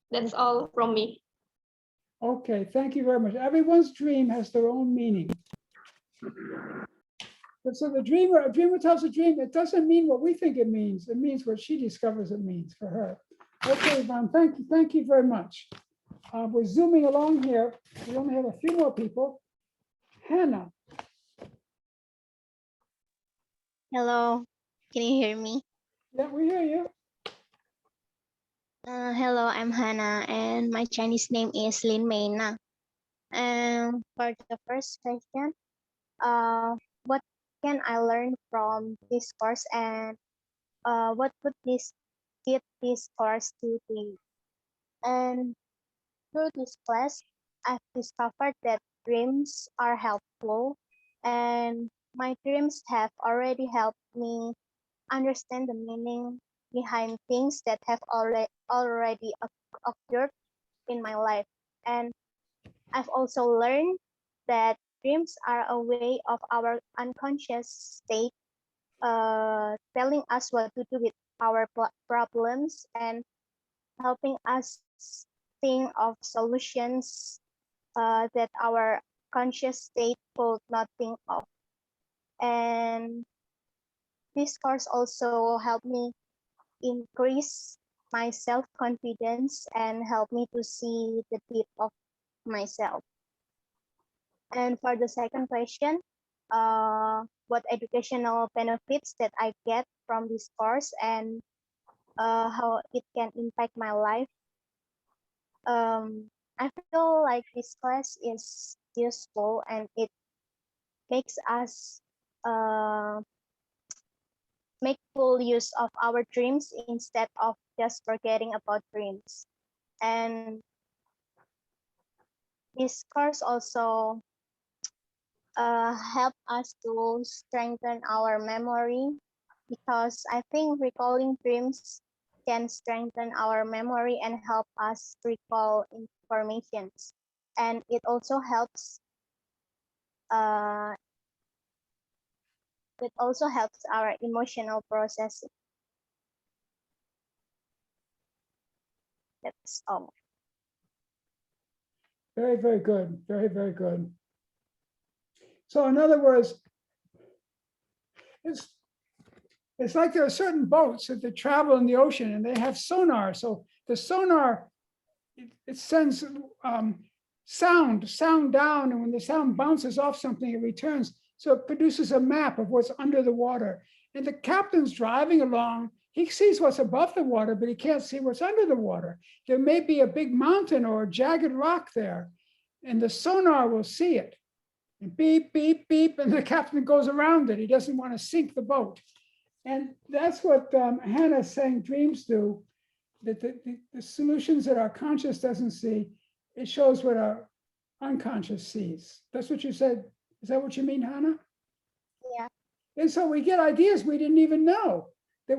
That's all from me.
Okay, thank you very much. Everyone's dream has their own meaning. But so a dreamer tells a dream, it doesn't mean what we think it means. It means what she discovers it means for her. Okay, Yvonne, thank you very much. We're zooming along here. We only have a few more people. Hannah.
Hello, can you hear me?
Yeah, we hear you.
Hello, I'm Hannah, and my Chinese name is Lin Meina. And for the first question, what can I learn from this course, and what would this course do to you? And through this class, I've discovered that dreams are helpful, and my dreams have already helped me understand the meaning behind things that have already occurred in my life. And I've also learned that dreams are a way of our unconscious state telling us what to do with our problems and helping us think of solutions that our conscious state could not think of. And this course also helped me increase my self-confidence and help me to see the depth of myself. And for the second question, what educational benefits that I get from this course and how it can impact my life. I feel like this class is useful and it makes us make full use of our dreams instead of just forgetting about dreams. And this course also help us to strengthen our memory, because I think recalling dreams can strengthen our memory and help us recall information. And it also helps our emotional processing. That's all.
Very, very good. Very, very good. So in other words, it's like there are certain boats that travel in the ocean and they have sonar. So the sonar, it sends sound down, and when the sound bounces off something, it returns. So it produces a map of what's under the water. And the captain's driving along. He sees what's above the water, but he can't see what's under the water. There may be a big mountain or a jagged rock there, and the sonar will see it. And beep, beep, beep, and the captain goes around it. He doesn't want to sink the boat. And that's what Hannah's saying dreams do, that the solutions that our conscious doesn't see, it shows what our unconscious sees. That's what you said. Is that what you mean, Hannah?
Yeah.
And so we get ideas we didn't even know, that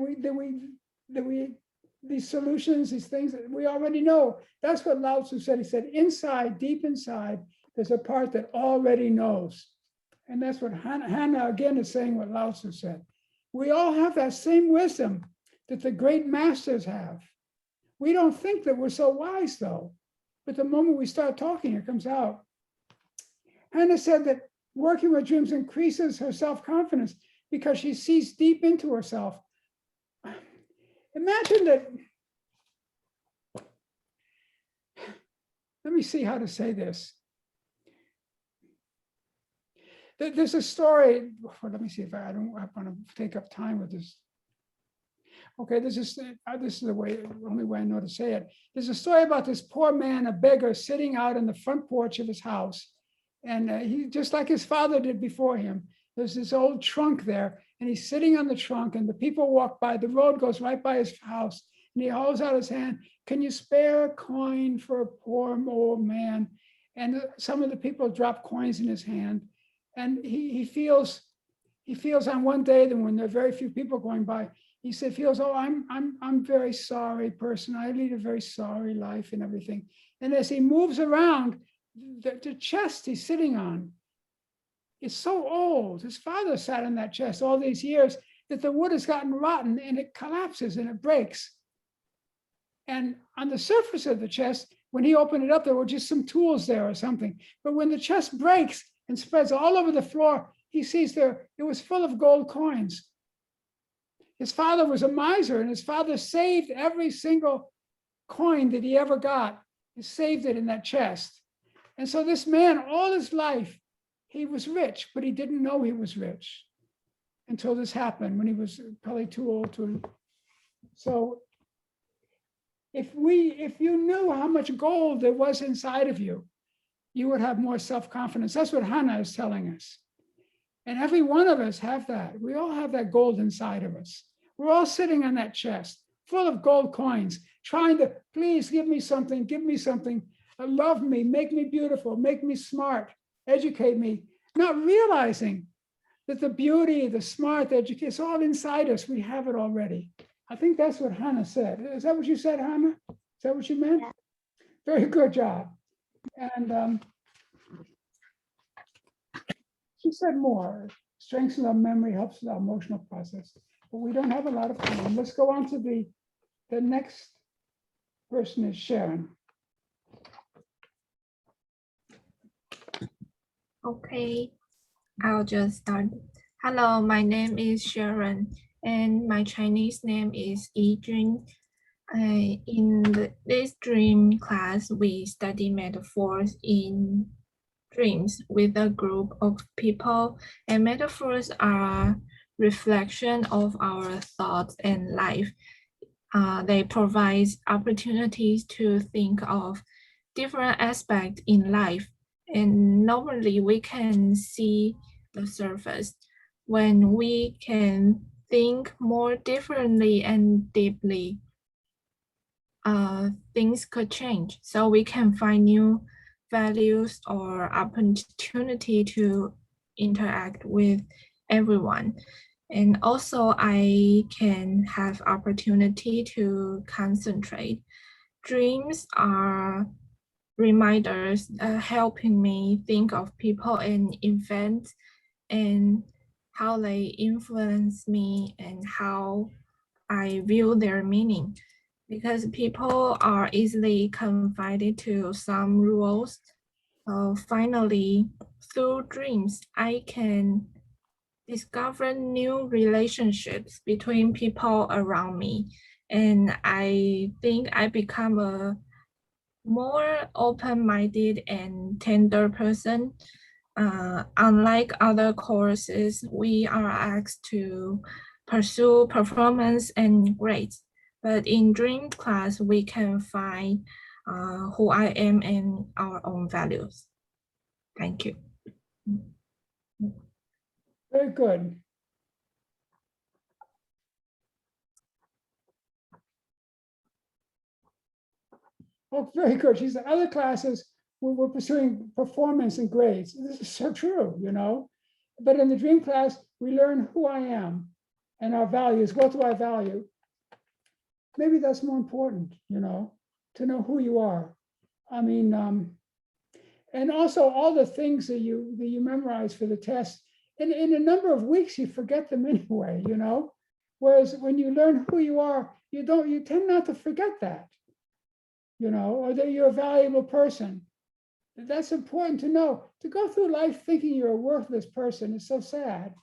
these solutions, these things that we already know. That's what Lao Tzu said. He said, inside, deep inside, there's a part that already knows. And that's what Hannah again is saying, what Lao Tzu said. We all have that same wisdom that the great masters have. We don't think that we're so wise though, but the moment we start talking, it comes out. Hannah said that working with dreams increases her self-confidence because she sees deep into herself. Imagine that, let me see how to say this. There's a story, let me see if I don't want to take up time with this. Okay, this is the only way I know to say it. There's a story about this poor man, a beggar, sitting out in the front porch of his house. And he, just like his father did before him, there's this old trunk there, and he's sitting on the trunk, and the people walk by, the road goes right by his house, and he holds out his hand, can you spare a coin for a poor old man? And some of the people drop coins in his hand. And he feels on one day that when there are very few people going by, he feels, oh, I'm very sorry person. I lead a very sorry life and everything. And as he moves around, the chest he's sitting on, is so old. His father sat in that chest all these years that the wood has gotten rotten and it collapses and it breaks. And on the surface of the chest, when he opened it up, there were just some tools there or something. But when the chest breaks and spreads all over the floor, he sees there, it was full of gold coins. His father was a miser, and his father saved every single coin that he ever got. He saved it in that chest. And so this man, all his life, he was rich, but he didn't know he was rich until this happened when he was probably too old to. So if you knew how much gold there was inside of you, you would have more self-confidence. That's what Hannah is telling us. And every one of us have that. We all have that gold inside of us. We're all sitting on that chest full of gold coins, trying to, please give me something, love me, make me beautiful, make me smart, educate me, not realizing that the beauty, the smart, the education, it's all inside us. We have it already. I think that's what Hannah said. Is that what you said, Hannah? Is that what you meant?
Yeah.
Very good job. And she said more. Strengthens our memory, helps with our emotional process. But we don't have a lot of time. Let's go on to the next person is Sharon.
Okay, I'll just start. Hello, my name is Sharon, and my Chinese name is Yijun. In this dream class, we study metaphors in dreams with a group of people, and metaphors are reflection of our thoughts and life. They provide opportunities to think of different aspects in life, and normally we can see the surface. When we can think more differently and deeply, things could change. So we can find new values or opportunity to interact with everyone. And also I can have opportunity to concentrate. Dreams are reminders helping me think of people and events and how they influence me and how I view their meaning. Because people are easily confined to some rules. Finally, through dreams, I can discover new relationships between people around me. And I think I become a more open-minded and tender person. Unlike other courses, we are asked to pursue performance and grades. But in dream class, we can find who I am and our own values. Thank you.
Very good. Oh, very good. She said other classes we're pursuing performance and grades. This is so true, you know. But in the dream class, we learn who I am and our values. What do I value? Maybe that's more important, you know, to know who you are. I mean, and also all the things that you memorize for the test. In a number of weeks, you forget them anyway, you know. Whereas when you learn who you are, you tend not to forget that, you know, or that you're a valuable person. That's important to know. To go through life thinking you're a worthless person is so sad.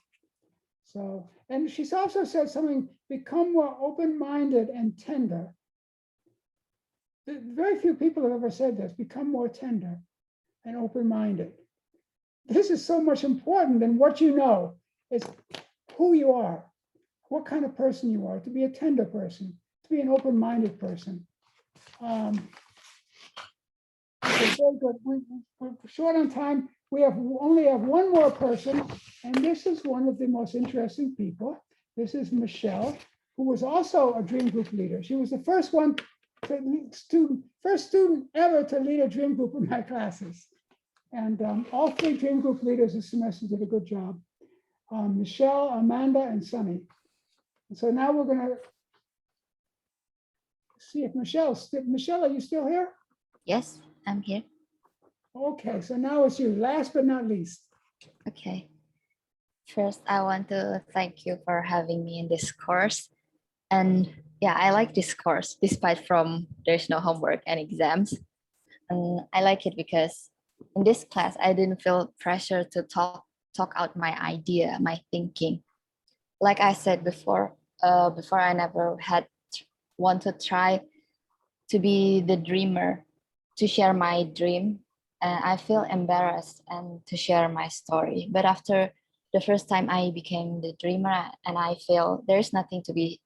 So, and she's also said something, become more open-minded and tender. Very few people have ever said this, become more tender and open-minded. This is so much important than what you know. It's who you are, what kind of person you are, to be a tender person, to be an open-minded person. Okay, very good. We're short on time. We only have one more person, and this is one of the most interesting people. This is Michelle, who was also a dream group leader. She was the first student ever to lead a dream group in my classes. And all three dream group leaders this semester did a good job. Michelle, Amanda, and Sunny. And so now we're gonna see if Michelle, are you still here?
Yes, I'm here.
Okay, so now it's you, last but not least.
Okay. First, I want to thank you for having me in this course. And yeah, I like this course despite from there's no homework and exams. And I like it because in this class, I didn't feel pressure to talk out my idea, my thinking. Like I said before, I never had want to try to be the dreamer, to share my dream. And I feel embarrassed and to share my story. But after the first time I became the dreamer, and I feel there's nothing to be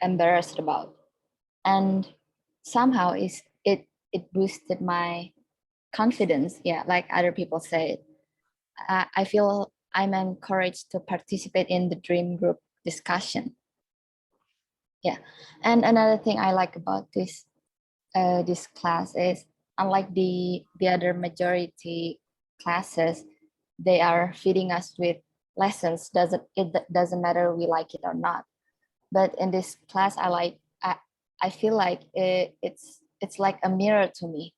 embarrassed about. And somehow it boosted my confidence. Yeah, like other people say, I feel I'm encouraged to participate in the dream group discussion. Yeah, and another thing I like about this class is, unlike the other majority classes, they are feeding us with lessons. It doesn't matter we like it or not. But in this class, I feel like it's like a mirror to me,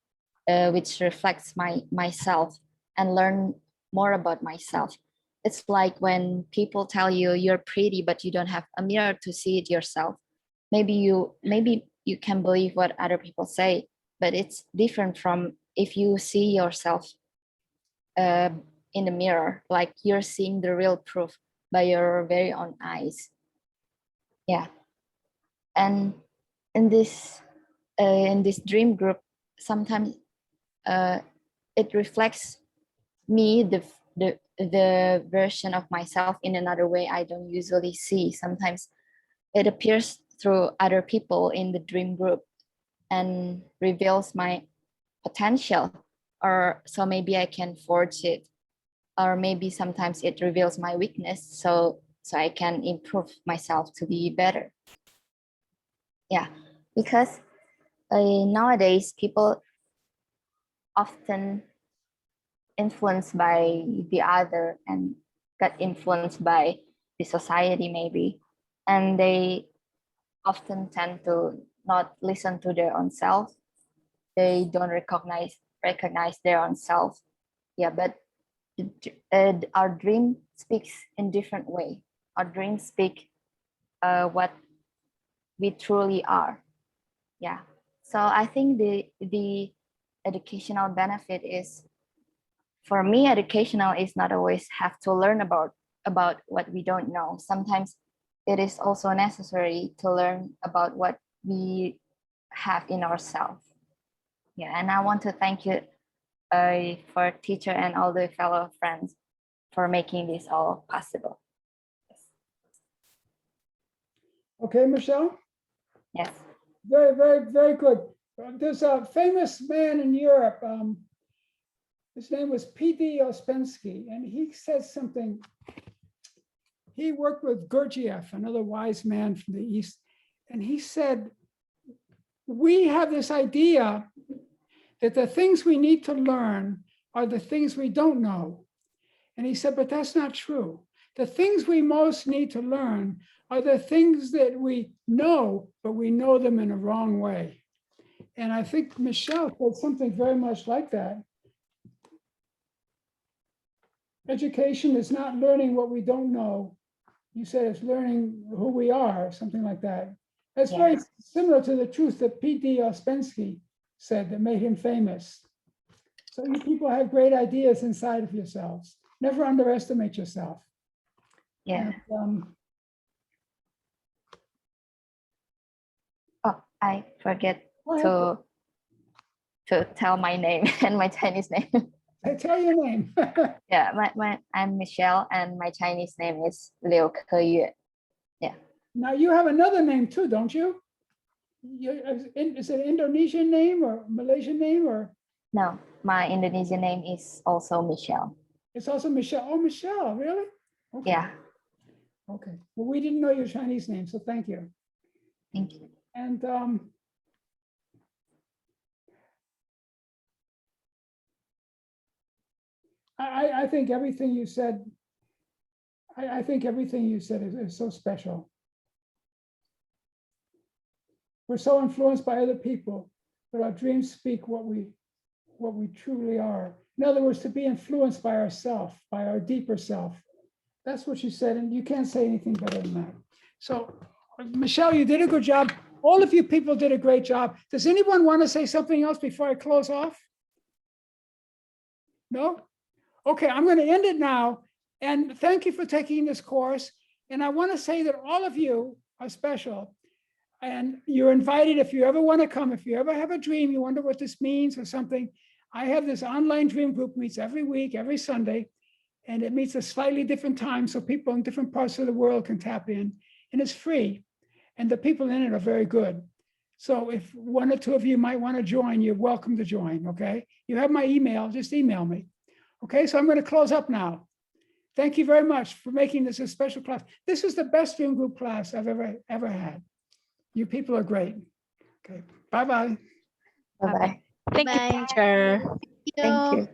which reflects myself and learn more about myself. It's like when people tell you you're pretty, but you don't have a mirror to see it yourself. Maybe you can believe what other people say, but it's different from if you see yourself in the mirror, like you're seeing the real proof by your very own eyes. Yeah, and in this dream group, sometimes it reflects me, the version of myself in another way I don't usually see. Sometimes it appears through other people in the dream group and reveals my potential, or so maybe I can forge it, or maybe sometimes it reveals my weakness, so I can improve myself to be better. Yeah, because nowadays people often influenced by the other and got influenced by the society maybe, and they often tend to not listen to their own self. They don't recognize their own self. Yeah, but our dream speaks in different way. Our dreams speak what we truly are. Yeah, so I think the educational benefit is, for me, educational is not always have to learn about what we don't know. Sometimes it is also necessary to learn about what we have in ourselves. Yeah, and I want to thank you for teacher and all the fellow friends for making this all possible.
Okay, Michelle?
Yes.
Very, very, very good. There's a famous man in Europe. His name was P.D. Ouspensky, and he said something. He worked with Gurdjieff, another wise man from the East, and he said, we have this idea that the things we need to learn are the things we don't know. And he said, but that's not true. The things we most need to learn are the things that we know, but we know them in a wrong way. And I think Michelle said something very much like that. Education is not learning what we don't know. You said it's learning who we are, something like that. That's very similar to the truth that P.D. Ouspensky said that made him famous. So you people have great ideas inside of yourselves. Never underestimate yourself.
Yeah.
And,
oh, I forget to tell my name and my Chinese name.
Tell your name.
Yeah, I'm Michelle, and my Chinese name is Liu Keyue. Yeah.
Now you have another name too, don't you? Is it an Indonesian name or Malaysian name or?
No, my Indonesian name is also Michelle.
It's also Michelle. Oh, Michelle, really? Okay.
Yeah.
Okay. Well, we didn't know your Chinese name, so thank you.
Thank you.
And I think everything you said, I think everything you said is so special. We're so influenced by other people, but our dreams speak what we truly are. In other words, to be influenced by ourself, by our deeper self. That's what you said, and you can't say anything better than that. So, Michelle, you did a good job. All of you people did a great job. Does anyone want to say something else before I close off? No? Okay, I'm going to end it now. And thank you for taking this course. And I want to say that all of you are special. And you're invited if you ever want to come, if you ever have a dream, you wonder what this means or something. I have this online dream group, meets every week, every Sunday, and it meets a slightly different time so people in different parts of the world can tap in, and it's free. And the people in it are very good. So if one or two of you might want to join, you're welcome to join, okay? You have my email, just email me. Okay, so I'm going to close up now. Thank you very much for making this a special class. This is the best dream group class I've ever had. You people are great. Okay, bye-bye.
Bye-bye.
Thank you,
Bye.
teacher.
Thank you.
Thank you.